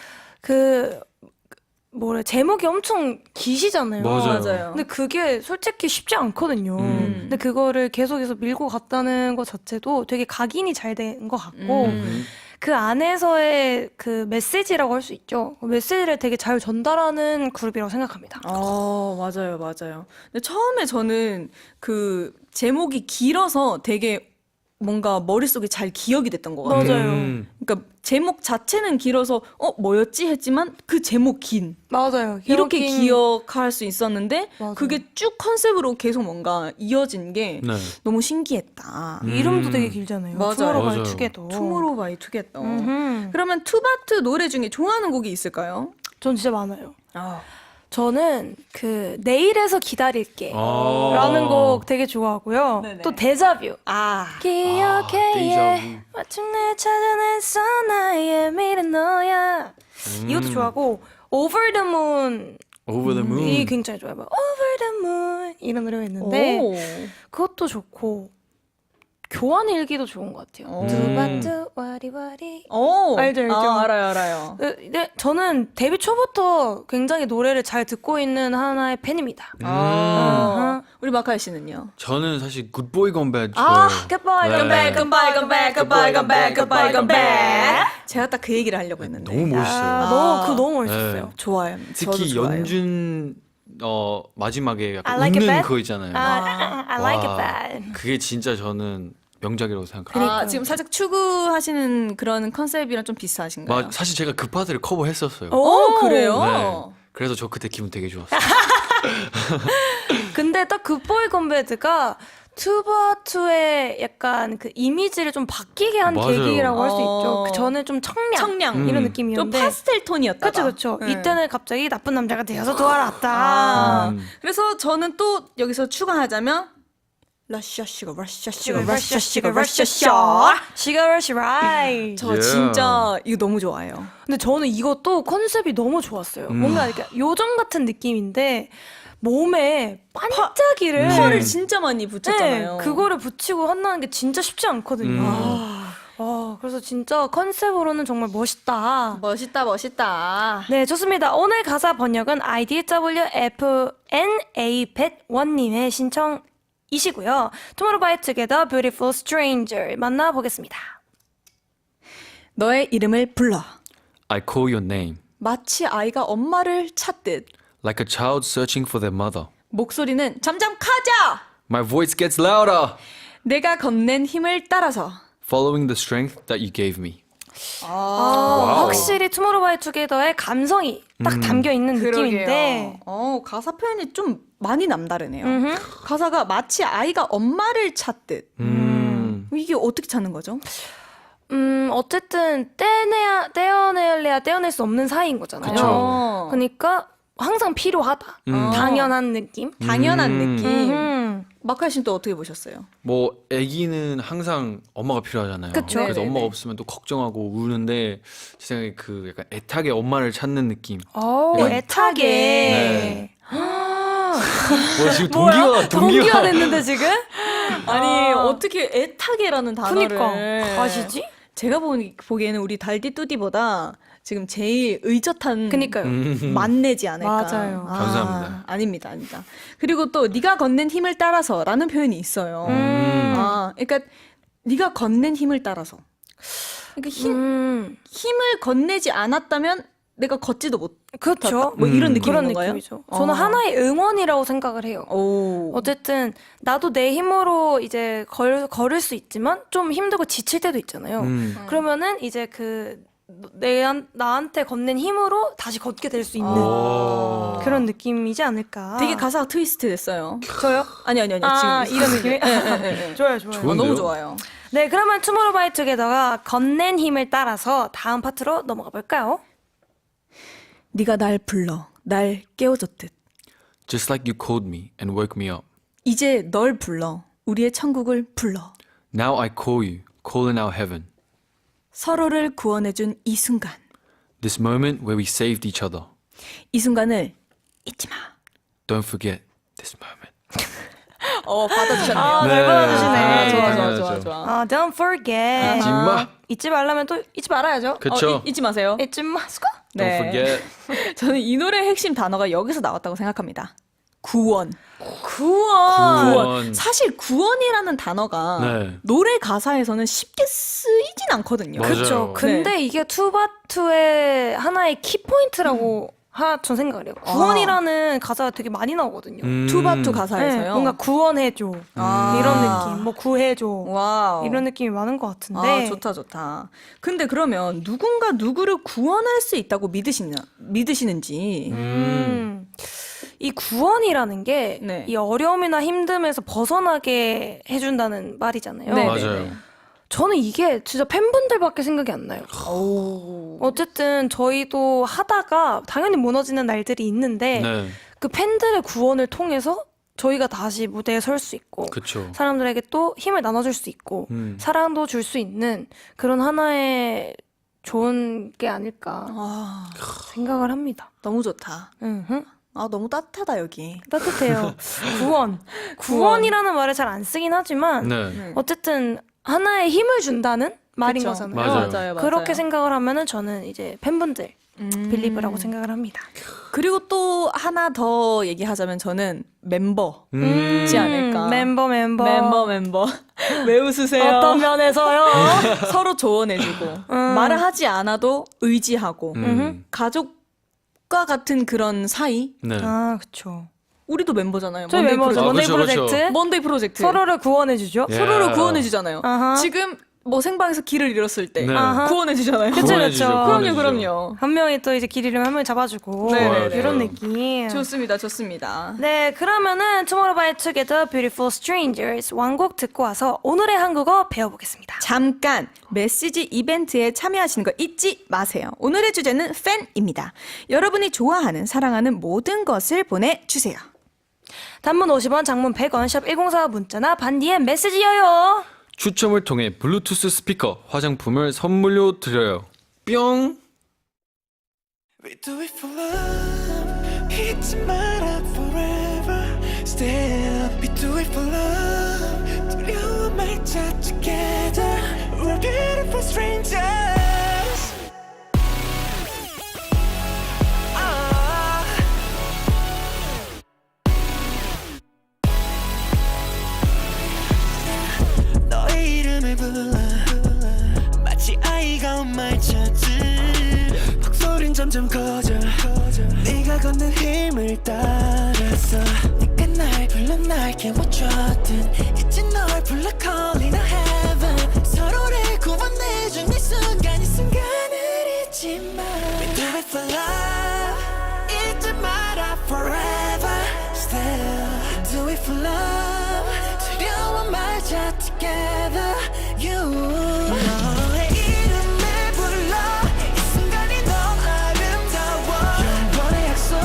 제목이 엄청 기시잖아요. 맞아요. 근데 그게 솔직히 쉽지 않거든요. 근데 그거를 계속해서 밀고 갔다는 것 자체도 되게 각인이 잘 된 것 같고 그 안에서의 그 메시지라고 할 수 있죠. 그 메시지를 되게 잘 전달하는 그룹이라고 생각합니다. 맞아요, 맞아요. 근데 처음에 저는 그 제목이 길어서 되게 뭔가 머릿속에 잘 기억이 됐던 것 같아요. 맞아요. 그러니까 제목 자체는 길어서 뭐였지 했지만 그 제목 긴. 맞아요. 이렇게 기억인- 기억할 수 있었는데 맞아요. 그게 쭉 컨셉으로 계속 뭔가 이어진 게 네. 너무 신기했다. 이름도 되게 길잖아요. 맞아요. 투모로우 바이 맞아요. 투게더. 투모로우 바이 투게더. 음흠. 그러면 투바투 노래 중에 좋아하는 곡이 있을까요? 전 진짜 많아요. 저는 그 내일에서 기다릴게 아. 라는 곡 되게 좋아하고요. 네네. 또 데자뷰. 기억해 데자뷰. 마침내 찾아냈어 나의 미래 너야. 이것도 좋아하고 Over the Moon Over the Moon. 이 굉장히 좋아요. 막 Over the Moon 이런 노래가 있는데 오. 그것도 좋고 교환 일기도 좋은 것 같아요. 두바투 와리와리. 오, 알죠, 알죠. 알아요. 네, 저는 데뷔 초부터 굉장히 노래를 잘 듣고 있는 하나의 팬입니다. 우리 마카이 씨는요? 저는 사실 굿보이 건배 아, 좋아해요. Goodbye, 네. goodbye, goodbye, goodbye, goodbye, goodbye, goodbye, goodbye. 제가 딱 그 얘기를 하려고 했는데. 너무 멋있어요. 너무 멋있었어요. 네. 좋아요. 저도 특히 좋아요. 연준 마지막에 I 약간 like it 웃는 bad. 그거 있잖아요. I like 와, it bad. 그게 진짜 저는 명작이라고 생각합니다. 지금 살짝 추구하시는 그런 컨셉이랑 좀 비슷하신가요? 사실 제가 그 파트를 커버했었어요. 그래요? 네. 그래서 저 그때 기분 되게 좋았어요. 근데 딱 굿보이 건배드가 투바투의 약간 그 이미지를 좀 바뀌게 한 맞아요. 계기라고 할 수 어. 있죠. 그 전에 좀 청량 이런 좀 느낌이었는데. 좀 파스텔 톤이었다가. 그쵸. 네. 이때는 갑자기 나쁜 남자가 되어서 도와놨다. 그래서 저는 또 여기서 추가하자면 러시아 시가러시 라이. 저 Yeah. 진짜 이거 너무 좋아해요. 근데 저는 이것도 컨셉이 너무 좋았어요. 뭔가 이렇게 요정 같은 느낌인데 몸에 반짝이를 펄을 진짜 많이 붙였잖아요. 네, 그거를 붙이고 한다는 게 진짜 쉽지 않거든요. 그래서 진짜 컨셉으로는 정말 멋있다. 멋있다. 네, 좋습니다. 오늘 가사 번역은 IDWFNA101님의 신청이시고요. Tomorrow by Together Beautiful Stranger 만나보겠습니다. 너의 이름을 불러. I call your name 마치 아이가 엄마를 찾듯. like a child searching for their mother. 목소리는 점점 커져. My voice gets louder, 내가 건넨 힘을 따라서. following the strength that you gave me. 와우. 확실히 Tomorrow by Together의 감성이 딱 담겨 있는 느낌인데 가사 표현이 좀 많이 남다르네요. 가사가 마치 아이가 엄마를 찾듯. 이게 어떻게 찾는 거죠? 어쨌든 떼어낼 수 없는 사이인 거잖아요. 그쵸. 그러니까 항상 필요하다. 당연한 느낌. 당연한 느낌. 음. 마카이 씨는 또 어떻게 보셨어요? 뭐 아기는 항상 엄마가 필요하잖아요. 그쵸. 그래서 네네네. 엄마가 없으면 또 걱정하고 우는데 제 생각에 그 약간 애타게 엄마를 찾는 느낌. 애타게. 네. 지금 동기화 동기가 됐는데 지금? 아니 어떻게 애타게라는 단어를 그니까 아시지? 제가 보기에는 우리 달디 뚜디보다 지금 제일 의젓한 그니까요. 만내지 않을까. 맞아요. 감사합니다. 아닙니다. 그리고 또 네가 건넨 힘을 따라서라는 표현이 있어요. 그러니까 네가 건넨 힘을 따라서. 그러니까 힘을 건네지 않았다면 내가 걷지도 못. 그렇죠. 뭐 이런 느낌인 그런 건가요? 느낌이죠. 저는 하나의 응원이라고 생각을 해요. 오. 어쨌든 나도 내 힘으로 이제 걸을 수 있지만 좀 힘들고 지칠 때도 있잖아요. 그러면은 이제 나한테 건넨 힘으로 다시 걷게 될 수 있는 그런 느낌이지 않을까. 되게 가사가 트위스트 됐어요. 저요? 아니 지금 이런 느낌이? 좋아요. 좋은데요? 너무 좋아요. 네, 그러면 투모로우 바이 투게더가 건넨 힘을 따라서 다음 파트로 넘어가 볼까요? 네가 날 불러, 날 깨워줬듯. Just like you called me and woke me up. 이제 널 불러, 우리의 천국을 불러. Now I call you, calling our heaven. 서로를 구원해준 이 순간. This moment where we saved each other. 이 순간을 잊지 마. Don't forget this moment. 받아주셨네요. 잘 받아주시네. 좋아. Don't forget. 잊지 마. 잊지 말라면 또 잊지 말아야죠. 그쵸? 잊지 마세요. 잊지 마스고. Don't forget. 저는 이 노래의 핵심 단어가 여기서 나왔다고 생각합니다. 구원. 구원. 사실 구원이라는 단어가 네. 노래 가사에서는 쉽게 쓰이진 않거든요. 맞아요. 그렇죠. 근데 이게 투바투의 하나의 키포인트라고 전 생각을 해요. 구원이라는 가사가 되게 많이 나오거든요. 투바투 네, 가사에서요. 뭔가 구원해줘. 이런 느낌. 뭐 구해줘. 와우. 이런 느낌이 많은 것 같은데. 좋다. 근데 그러면 누군가 누구를 구원할 수 있다고 믿으시는지. 이 구원이라는 게 네. 이 어려움이나 힘듦에서 벗어나게 해준다는 말이잖아요. 네. 맞아요. 저는 이게 진짜 팬분들밖에 생각이 안 나요. 어쨌든 저희도 하다가 당연히 무너지는 날들이 있는데 네. 그 팬들의 구원을 통해서 저희가 다시 무대에 설 수 있고 그쵸. 사람들에게 또 힘을 나눠줄 수 있고 사랑도 줄 수 있는 그런 하나의 좋은 게 아닐까 생각을 합니다. 너무 좋다. 아, 너무 따뜻하다, 여기. 따뜻해요. 구원이라는 말을 잘 안 쓰긴 하지만 네. 어쨌든 하나의 힘을 준다는 말인 그쵸? 거잖아요. 맞아요. 맞아요. 그렇게 생각을 하면은 저는 이제 팬분들 빌리브라고 생각을 합니다. 그리고 또 하나 더 얘기하자면 저는 멤버지 않을까. 멤버. 멤버. 왜 웃으세요? 어떤 면에서요? 서로 조언해주고 말을 하지 않아도 의지하고 가족과 같은 그런 사이. 네. 아, 그쵸. 우리도 멤버잖아요. 저희 먼데이 멤버죠. 아, 먼데이 그쵸, 그쵸. 프로젝트. 먼데이 프로젝트. 서로를 구원해주죠. 예. 서로를 구원해주잖아요. 아하. 지금 뭐 생방에서 길을 잃었을 때 네. 아하. 구원해주잖아요. 그쵸, 구원해주죠, 그쵸. 구원해주죠. 그럼요. 한 명이 또 이제 길 잃으면 한 명이 잡아주고 네네네. 이런 느낌. 좋습니다. 네, 그러면은 Tomorrow by Together Beautiful Strangers 완곡 듣고 와서 오늘의 한국어 배워보겠습니다. 잠깐 메시지 이벤트에 참여하시는 거 잊지 마세요. 오늘의 주제는 팬입니다. 여러분이 좋아하는 사랑하는 모든 것을 보내주세요. 단문 50원, 장문 100원, 샵 1045 문자나 반디의 메시지여요. 추첨을 통해 블루투스 스피커, 화장품을 선물로 드려요. 뿅! We do it for love. 잊지 마라 forever. Stay up. We do it for love. 두려워 말자 together. We're beautiful strangers. 아. 너의 이름을 불러 마치 아이가 엄마를 찾듯 목소린 점점 커져 네가 걷는 힘을 따라서 네가 날 불러 날 깨워줬든 이제 널 불러 calling a heaven 서로를 구원해준 이 순간 이 순간을 잊지 마 We do it for love 잊지 마라 forever Still do it for love 두려워 말자 together You 너의 이름을 불러 이 순간이 너무 아름다워 영원의 약속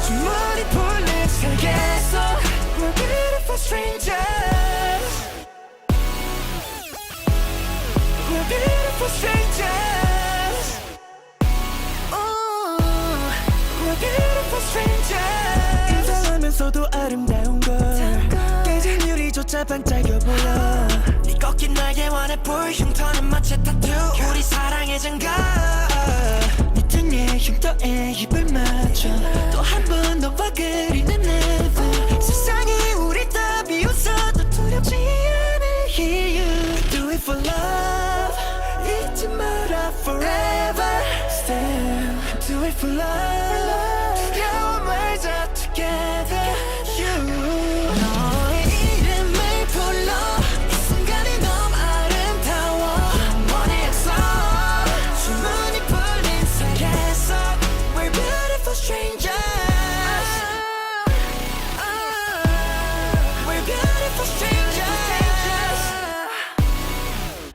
주문이 풀린 세계에서 We're beautiful strangers We're beautiful strangers Ooh, We're beautiful strangers 이상하면서도 아름다운 걸 깨진 유리조차 반짝여 보여 네 꺾인 날개 원해 불 흉터는 마치 타투 우리 사랑의 장갑 네 등에 흉터에 입을 맞춰 또 한 번 너와 그리는 heaven 세상이 우리 다 비웃어도 두렵지 않을 이유 Do it for love 잊지 마라 forever Still Do it for love 두려워 말자 together You 너의 이름을 불러 이 순간이 너무 아름다워 영원의 약속 주문이 풀린 세계에서 We're beautiful strangers We're beautiful strangers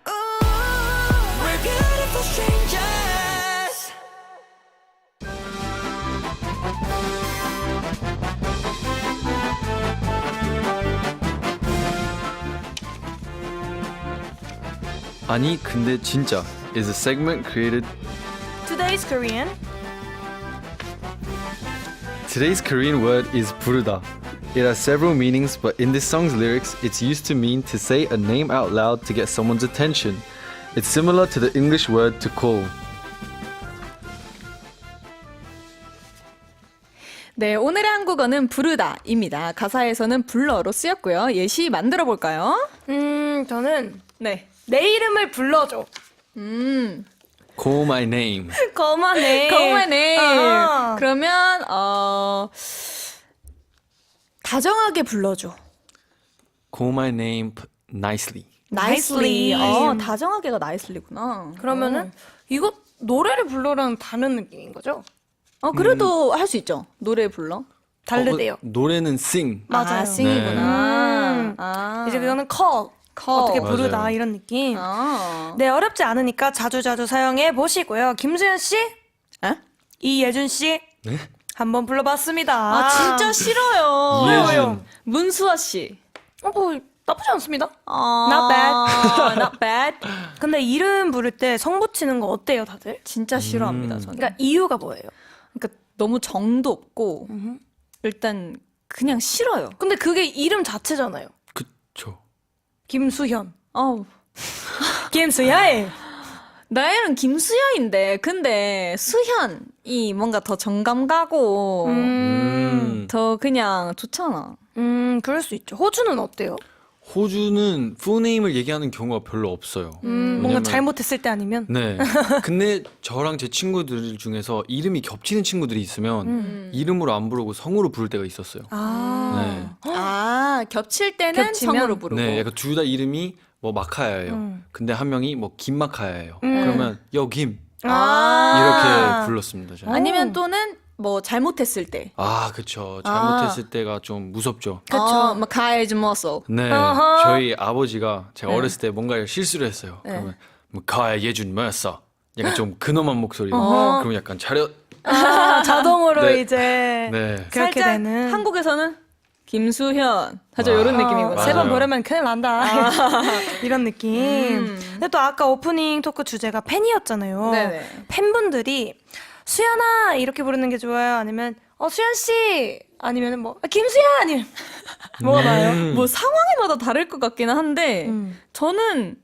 Ooh, We're beautiful strangers 아니 근데 진짜 is a segment created Today's Korean. Today's Korean word is 부르다. It has several meanings, but in this song's lyrics, it's used to mean to say a name out loud to get someone's attention. It's similar to the English word to call. 네, 오늘의 한국어는 부르다입니다. 가사에서는 불러로 쓰였고요. 예시 만들어 볼까요? 저는 네. 내 이름을 불러줘. Call my name. 거만해. 거만해. 아하. 그러면 다정하게 불러줘. Call my name nicely. nicely. Nicely. 다정하게가 nicely구나. 그러면은 이거 노래를 불러라는 다른 느낌인 거죠? 그래도 할 수 있죠. 노래 불러. 다르대요. 노래는 sing. 맞아요. sing이구나. 아. 이제 그거는 call. 어떻게 맞아요. 부르다 이런 느낌. 아. 네, 어렵지 않으니까 자주자주 사용해 보시고요. 김수현 씨, 에? 이예준 씨, 한번 불러봤습니다. 아, 진짜 싫어요. 이예준. 문수아 씨. 뭐 나쁘지 않습니다. Not bad. Not bad. 근데 이름 부를 때 성 붙이는 거 어때요, 다들? 진짜 싫어합니다, 저는. 그러니까 이유가 뭐예요? 그러니까 너무 정도 없고 일단 그냥 싫어요. 근데 그게 이름 자체잖아요. 그쵸. 김수현. 아우. 김수현. 나이는 김수현인데 근데 수현이 뭔가 더 정감 가고 더 그냥 좋잖아. 그럴 수 있죠. 호주는 어때요? 호주는 풀네임을 얘기하는 경우가 별로 없어요. 뭔가 왜냐면- 잘못했을 때 아니면? 네. 근데 저랑 제 친구들 중에서 이름이 겹치는 친구들이 있으면 이름으로 안 부르고 성으로 부를 때가 있었어요. 아. 네. 아 겹칠 때는 겹치면? 성으로 부르고. 네, 약간 둘 다 이름이 뭐 마카야예요. 근데 한 명이 뭐 김마카야예요. 그러면 여김 이렇게 불렀습니다. 저는. 아니면 또는 뭐 잘못했을 때. 아, 그쵸. 잘못했을 때가 좀 무섭죠. 그쵸. 막 가해지 모습. 네, 어허. 저희 아버지가 제가 어렸을 때 뭔가 실수를 했어요. 그러면 뭐 가야 예준 뭐였어? 약간 좀 근엄한 목소리로. 그러면 약간 차렷. 자동으로 네. 이제 네. 그렇게 살짝 되는. 한국에서는 김수현 하죠. 이런 느낌이거든요. 세 번 맞아요. 보려면 큰일 난다. 이런 느낌. 근데 또 아까 오프닝 토크 주제가 팬이었잖아요. 네네. 팬분들이 수연아 이렇게 부르는 게 좋아요? 아니면 수연 씨 아니면 뭐 김수연 아니면 뭐가 나요? 뭐 상황마다 다를 것 같기는 한데 저는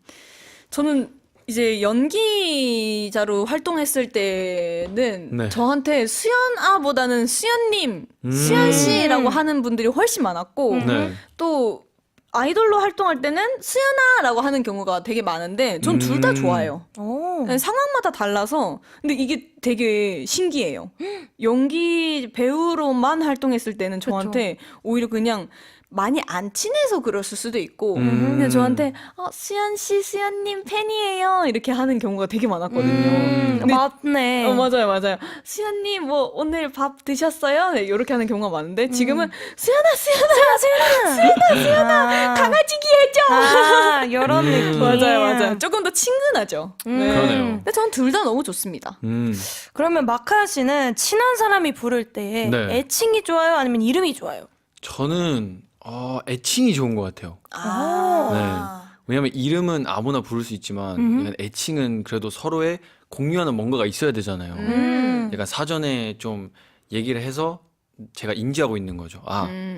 이제 연기자로 활동했을 때는 네. 저한테 수연아보다는 수연님, 수연씨라고 하는 분들이 훨씬 많았고 네. 또 아이돌로 활동할 때는 수연아라고 하는 경우가 되게 많은데 전 둘 다 좋아요. 오. 네, 상황마다 달라서 근데 이게 되게 신기해요. 연기 배우로만 활동했을 때는 저한테 오히려 그냥 많이 안 친해서 그랬을 수도 있고 그냥 저한테 수연 씨, 수연님 팬이에요 이렇게 하는 경우가 되게 많았거든요. 근데 맞네. 맞아요. 수연님 뭐 오늘 밥 드셨어요? 네, 이렇게 하는 경우가 많은데 지금은 수연아 강아지기 해줘. 아, 이런 느낌. 맞아요. 조금 더 친근하죠. 네. 그러네요. 근데 전 둘 다 너무 좋습니다. 그러면 마카야 씨는 친한 사람이 부를 때 네. 애칭이 좋아요? 아니면 이름이 좋아요? 저는 애칭이 좋은 것 같아요. 네. 왜냐면 이름은 아무나 부를 수 있지만 약간 애칭은 그래도 서로의 공유하는 뭔가가 있어야 되잖아요. 약간 사전에 좀 얘기를 해서 제가 인지하고 있는 거죠.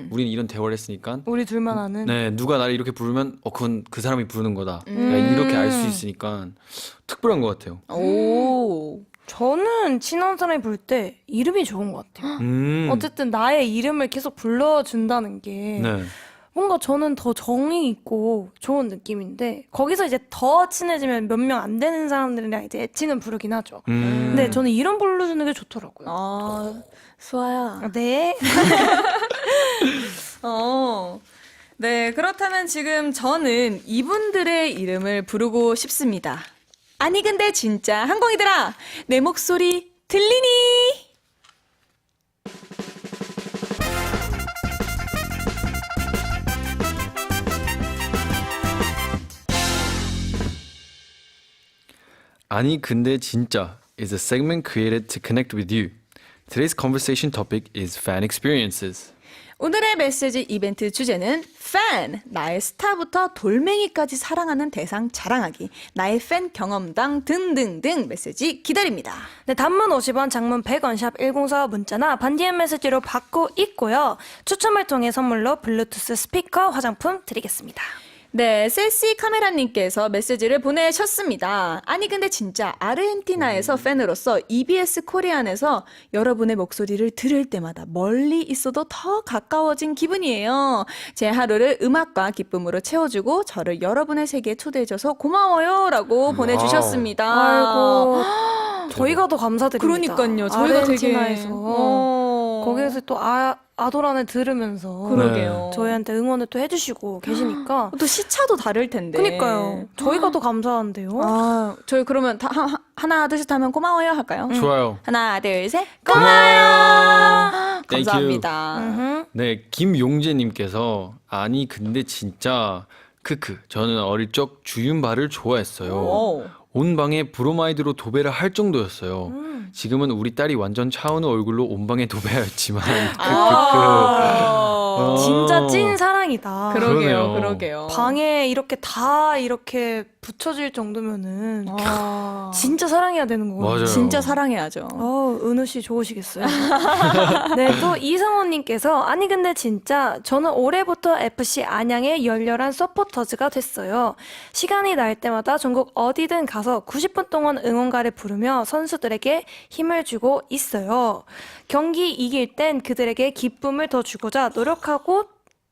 우리는 이런 대화를 했으니까 우리 둘만 아는. 네, 누가 나를 이렇게 부르면 그건 그 사람이 부르는 거다. 내가 이렇게 알 수 있으니까 특별한 것 같아요. 오. 저는 친한 사람이 부를 때 이름이 좋은 것 같아요. 어쨌든 나의 이름을 계속 불러준다는 게 네. 뭔가 저는 더 정이 있고 좋은 느낌인데 거기서 이제 더 친해지면 몇 명 안 되는 사람들이랑 이제 애칭은 부르긴 하죠. 근데 저는 이름 불러주는 게 좋더라고요. 수아야. 네. 네, 그렇다면 지금 저는 이분들의 이름을 부르고 싶습니다. 아니, 근데 진짜 한공이들아, 내 목소리 들리니? 아니 근데 진짜 is a segment created to connect with you. Today's conversation topic is fan experiences. 오늘의 메시지 이벤트 주제는 팬! 나의 스타부터 돌멩이까지 사랑하는 대상 자랑하기, 나의 팬 경험담 등등등 메시지 기다립니다. 네, 단문 50원, 장문 100원, 샵 1045 문자나 반디엠 메시지로 받고 있고요. 추첨을 통해 선물로 블루투스 스피커 화장품 드리겠습니다. 네, 셀시 카메라님께서 메시지를 보내셨습니다. 아니 근데 진짜 아르헨티나에서 팬으로서 EBS 코리안에서 여러분의 목소리를 들을 때마다 멀리 있어도 더 가까워진 기분이에요. 제 하루를 음악과 기쁨으로 채워주고 저를 여러분의 세계에 초대해줘서 고마워요 라고 보내주셨습니다. 아이고. 저희가 더 감사드립니다. 그러니까요. 저희가 되게 아르헨티나에서 거기에서 또 아도란을 들으면서 그러게요. 저희한테 응원을 또 해주시고 계시니까 또 시차도 다를 텐데. 그니까요. 저희가 더 감사한데요. 저희 그러면 하나 둘 셋 하면 고마워요 할까요? 좋아요. 하나 둘 셋 고마워요. Thank 감사합니다. 네, 김용재님께서 아니 근데 진짜 크크 저는 어릴 적 주윤발을 좋아했어요. 오. 온 방에 브로마이드로 도배를 할 정도였어요. 지금은 우리 딸이 완전 차은우 얼굴로 온 방에 도배하였지만 크크크. 진짜 찐 사랑이 다행이다. 그러네요. 그러게요. 방에 이렇게 다 이렇게 붙여질 정도면은 아, 진짜 사랑해야 되는 거거든요. 맞아요. 진짜 사랑해야죠. 은우 씨 좋으시겠어요. 네, 또 이성호님께서 아니 근데 진짜 저는 올해부터 FC 안양의 열렬한 서포터즈가 됐어요. 시간이 날 때마다 전국 어디든 가서 90분 동안 응원가를 부르며 선수들에게 힘을 주고 있어요. 경기 이길 땐 그들에게 기쁨을 더 주고자 노력하고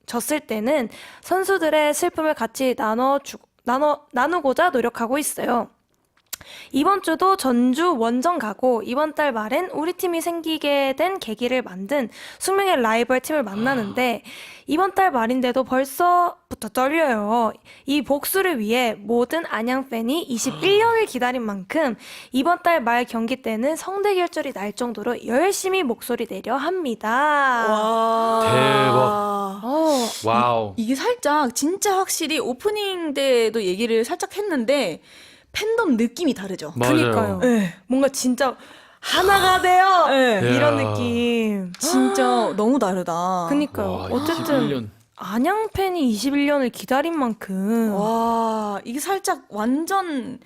졌을 때는 선수들의 슬픔을 같이 나누고자 노력하고 있어요. 이번 주도 전주 원정 가고 이번 달 말엔 우리 팀이 생기게 된 계기를 만든 숙명의 라이벌 팀을 만나는데 이번 달 말인데도 벌써부터 떨려요. 이 복수를 위해 모든 안양 팬이 21년을 기다린 만큼 이번 달 말 경기 때는 성대 결절이 날 정도로 열심히 목소리 내려 합니다. 대박. 와우. 이게 살짝 진짜 확실히 오프닝 때도 얘기를 살짝 했는데 팬덤 느낌이 다르죠. 맞아요. 그니까요. 뭔가 진짜 하나가 돼요. 네. 이런 이야. 느낌. 진짜 너무 다르다. 그니까요. 와, 어쨌든 21년. 안양 팬이 21년을 기다린 만큼 와, 이게 살짝 완전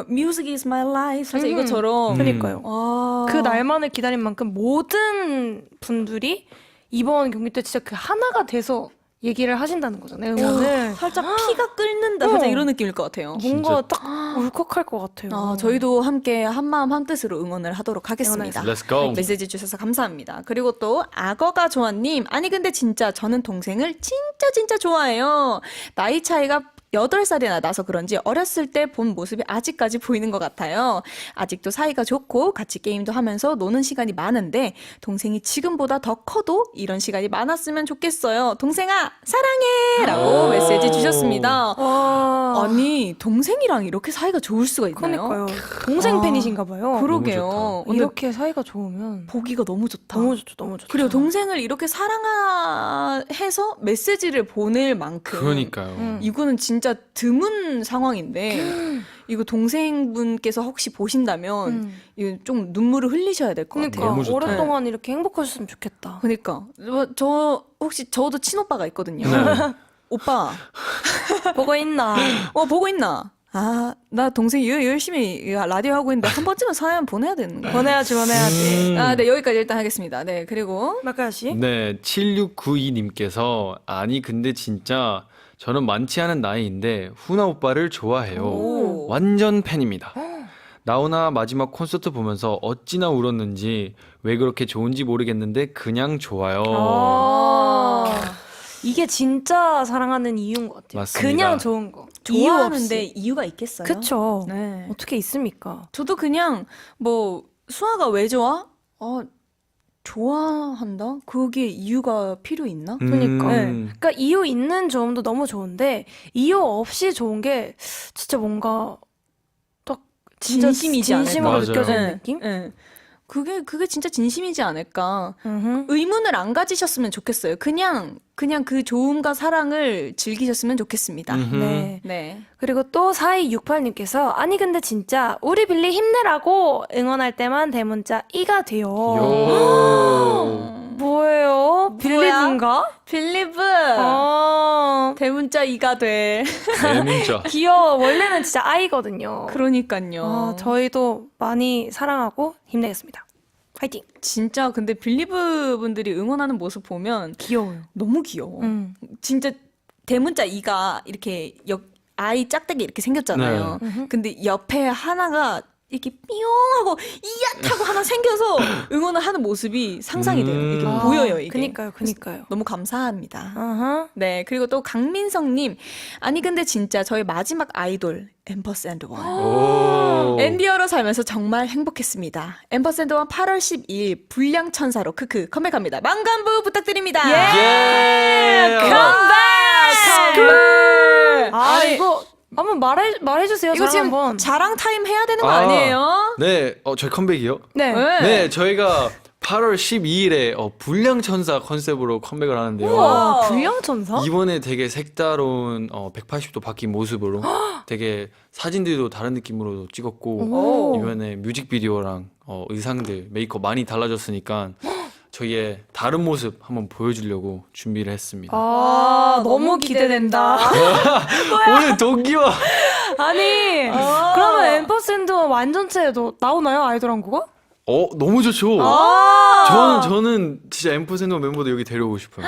Music is my life 살짝 이것처럼 그니까요. 와. 그 날만을 기다린 만큼 모든 분들이 이번 경기 때 진짜 그 하나가 돼서 얘기를 하신다는 거잖아요. 응원을. 살짝 피가 끓는다 살짝 어. 이런 느낌일 것 같아요. 뭔가 딱 울컥할 것 같아요. 저희도 함께 한마음 한뜻으로 응원을 하도록 하겠습니다. Let's go. 메시지 주셔서 감사합니다. 그리고 또 악어가 좋아님, 아니 근데 진짜 저는 동생을 진짜 좋아해요. 나이 차이가 8살이나 나서 그런지 어렸을 때 본 모습이 아직까지 보이는 것 같아요. 아직도 사이가 좋고 같이 게임도 하면서 노는 시간이 많은데 동생이 지금보다 더 커도 이런 시간이 많았으면 좋겠어요. 동생아 사랑해! 라고 메시지 주셨습니다. 와. 아니 동생이랑 이렇게 사이가 좋을 수가 있나요? 그러니까요. 동생 팬이신가 봐요. 그러게요. 근데 이렇게 사이가 좋으면 보기가 너무 좋다. 너무 좋죠, 너무 좋죠. 그리고 동생을 이렇게 사랑해서 메시지를 보낼 만큼 그러니까요. 이거는 진짜 드문 상황인데 이거 동생분께서 혹시 보신다면 이거 좀 눈물을 흘리셔야 될 것 그러니까 같아요. 너무 좋다. 오랫동안 이렇게 행복하셨으면 좋겠다. 그러니까 저도 친오빠가 있거든요. 네. 오빠 보고 있나? 보고 있나? 아, 나 동생이 열심히 라디오 하고 있는데 한 번쯤은 사연 보내야 되는 거야. 보내야지. 네, 여기까지 일단 하겠습니다. 네, 그리고 마카야 씨. 네, 7692님께서 아니 근데 진짜 저는 많지 않은 나이인데 훈아 오빠를 좋아해요. 오. 완전 팬입니다. 나오나 마지막 콘서트 보면서 어찌나 울었는지 왜 그렇게 좋은지 모르겠는데 그냥 좋아요. 이게 진짜 사랑하는 이유인 것 같아요. 맞습니다. 그냥 좋은 거. 좋아하는데 이유가 있겠어요? 그쵸. 네. 어떻게 있습니까? 저도 그냥 뭐 수아가 왜 좋아? 좋아한다? 그게 이유가 필요 있나? 그러니까. 네. 그러니까 이유 있는 좋음도 너무 좋은데 이유 없이 좋은 게 진짜 뭔가 딱 진짜 진심이지 진심으로 않을까? 느껴지는 맞아요. 느낌? 네. 그게 진짜 진심이지 않을까. 음흠. 의문을 안 가지셨으면 좋겠어요. 그냥 그 좋음과 사랑을 즐기셨으면 좋겠습니다. 네. 네. 그리고 또 4268님께서 아니 근데 진짜 우리 빌리 힘내라고 응원할 때만 대문자 이가 돼요. 요. 뭐예요? 빌리분가? 빌리브 대문자 이가 돼. 네, 문자. 귀여워. 원래는 진짜 아이거든요. 그러니까요. 저희도 많이 사랑하고 힘내겠습니다. 화이팅! 진짜 근데 빌리브 분들이 응원하는 모습 보면 귀여워요. 너무 귀여워. 진짜 대문자 이가 이렇게 아이 짝대기 이렇게 생겼잖아요. 근데 옆에 하나가 이렇게 삐용 하고 이야 하고 하나 생겨서 응원을 하는 모습이 상상이 돼요. 이렇게 보여요, 이게. 그니까요. 너무 감사합니다. 아하. 네, 그리고 또 강민성님. 아니 근데 진짜 저의 마지막 아이돌 앰퍼샌드원. 오. 엔디어로 살면서 정말 행복했습니다. 앰퍼샌드원 8월 12일 불량천사로 크크 컴백합니다. 만감부 부탁드립니다. 예. 컴백! 아니, 이거 한번 말해주세요. 이거 저랑 지금 한번. 자랑 타임 해야 되는 거 아니에요? 네, 저희 컴백이요? 네. 네, 저희가 8월 12일에 불량천사 컨셉으로 컴백을 하는데요. 우와, 불량천사? 이번에 되게 색다른 180도 바뀐 모습으로 되게 사진들도 다른 느낌으로 찍었고 오. 이번에 뮤직비디오랑 의상들, 메이크업 많이 달라졌으니까 저희의 다른 모습 한번 보여주려고 준비를 했습니다. 너무 기대된다. 오늘 동기와 아니, 그러면 앰퍼샌드 완전체도 나오나요? 아이돌 한국어? 너무 좋죠. 저는 진짜 앰퍼샌드 멤버들 여기 데려오고 싶어요.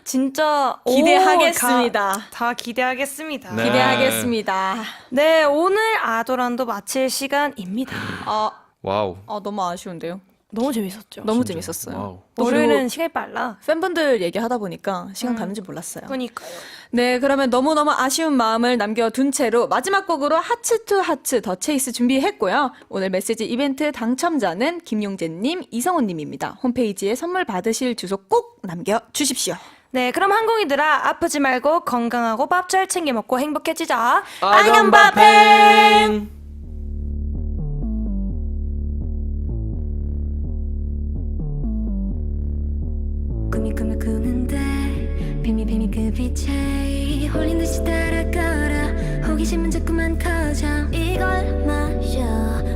진짜 기대하겠습니다. 다 기대하겠습니다. 네. 기대하겠습니다. 네, 오늘 아도란도 마칠 시간입니다. 와우. 너무 아쉬운데요. 너무 재밌었죠. 너무 재밌었어요. 와우. 월요일은 시간이 빨라. 팬분들 얘기하다 보니까 시간 가는 줄 몰랐어요. 그러니까요. 네, 그러면 너무너무 아쉬운 마음을 남겨둔 채로 마지막 곡으로 하츠 투 하츠 더 체이스 준비했고요. 오늘 메시지 이벤트 당첨자는 김용재님, 이성훈님입니다. 홈페이지에 선물 받으실 주소 꼭 남겨주십시오. 네, 그럼 한국인들아 아프지 말고 건강하고 밥 잘 챙겨 먹고 행복해지자. 아간 밥행! 꿈이 꿈을 꾸는데 빙빙 그 빛에 홀린 듯이 따라가라 호기심은 자꾸만 커져 이걸 마셔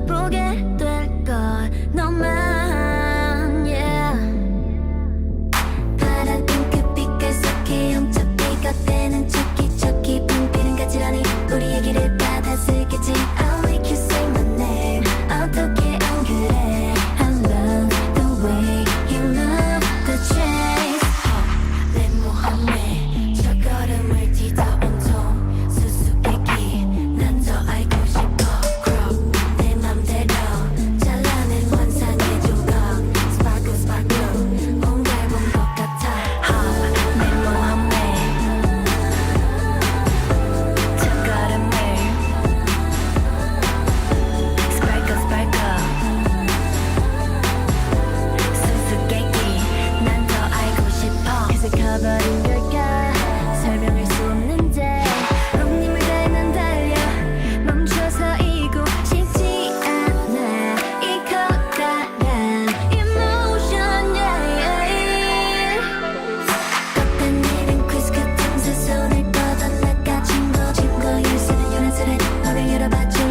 보게 될걸 너만 yeah. 파란 핑크빛깔 속에 훔쳐비가 되는 척키 분필은 가지런히 우리 얘기를 받아쓰겠지 I'll make you say my name 어떻게 안 그래 I love the way you love the chase 내 모함에 저 걸음을 뒤져 온통 수수께끼 난 더 알고 싶어 Crop 내 맘대로 잘라낸 환상의 조각 Sparkle sparkle 온갈본 것 같아 Hop 내 모함에 저 걸음을 Sparkle sparkle 수수께끼 난 더 알고 싶어 그새 커버린 걸까 설명할 수 없는데 옥님을 다해 난 달려 멈춰서 이고 싶지 않아 이 커다란 emotion yeah. 겉단 일은 퀴즈 같은 새 손을 뻗어 낚아진 거 증거 열쇠는 요란스레 너를 열어봤죠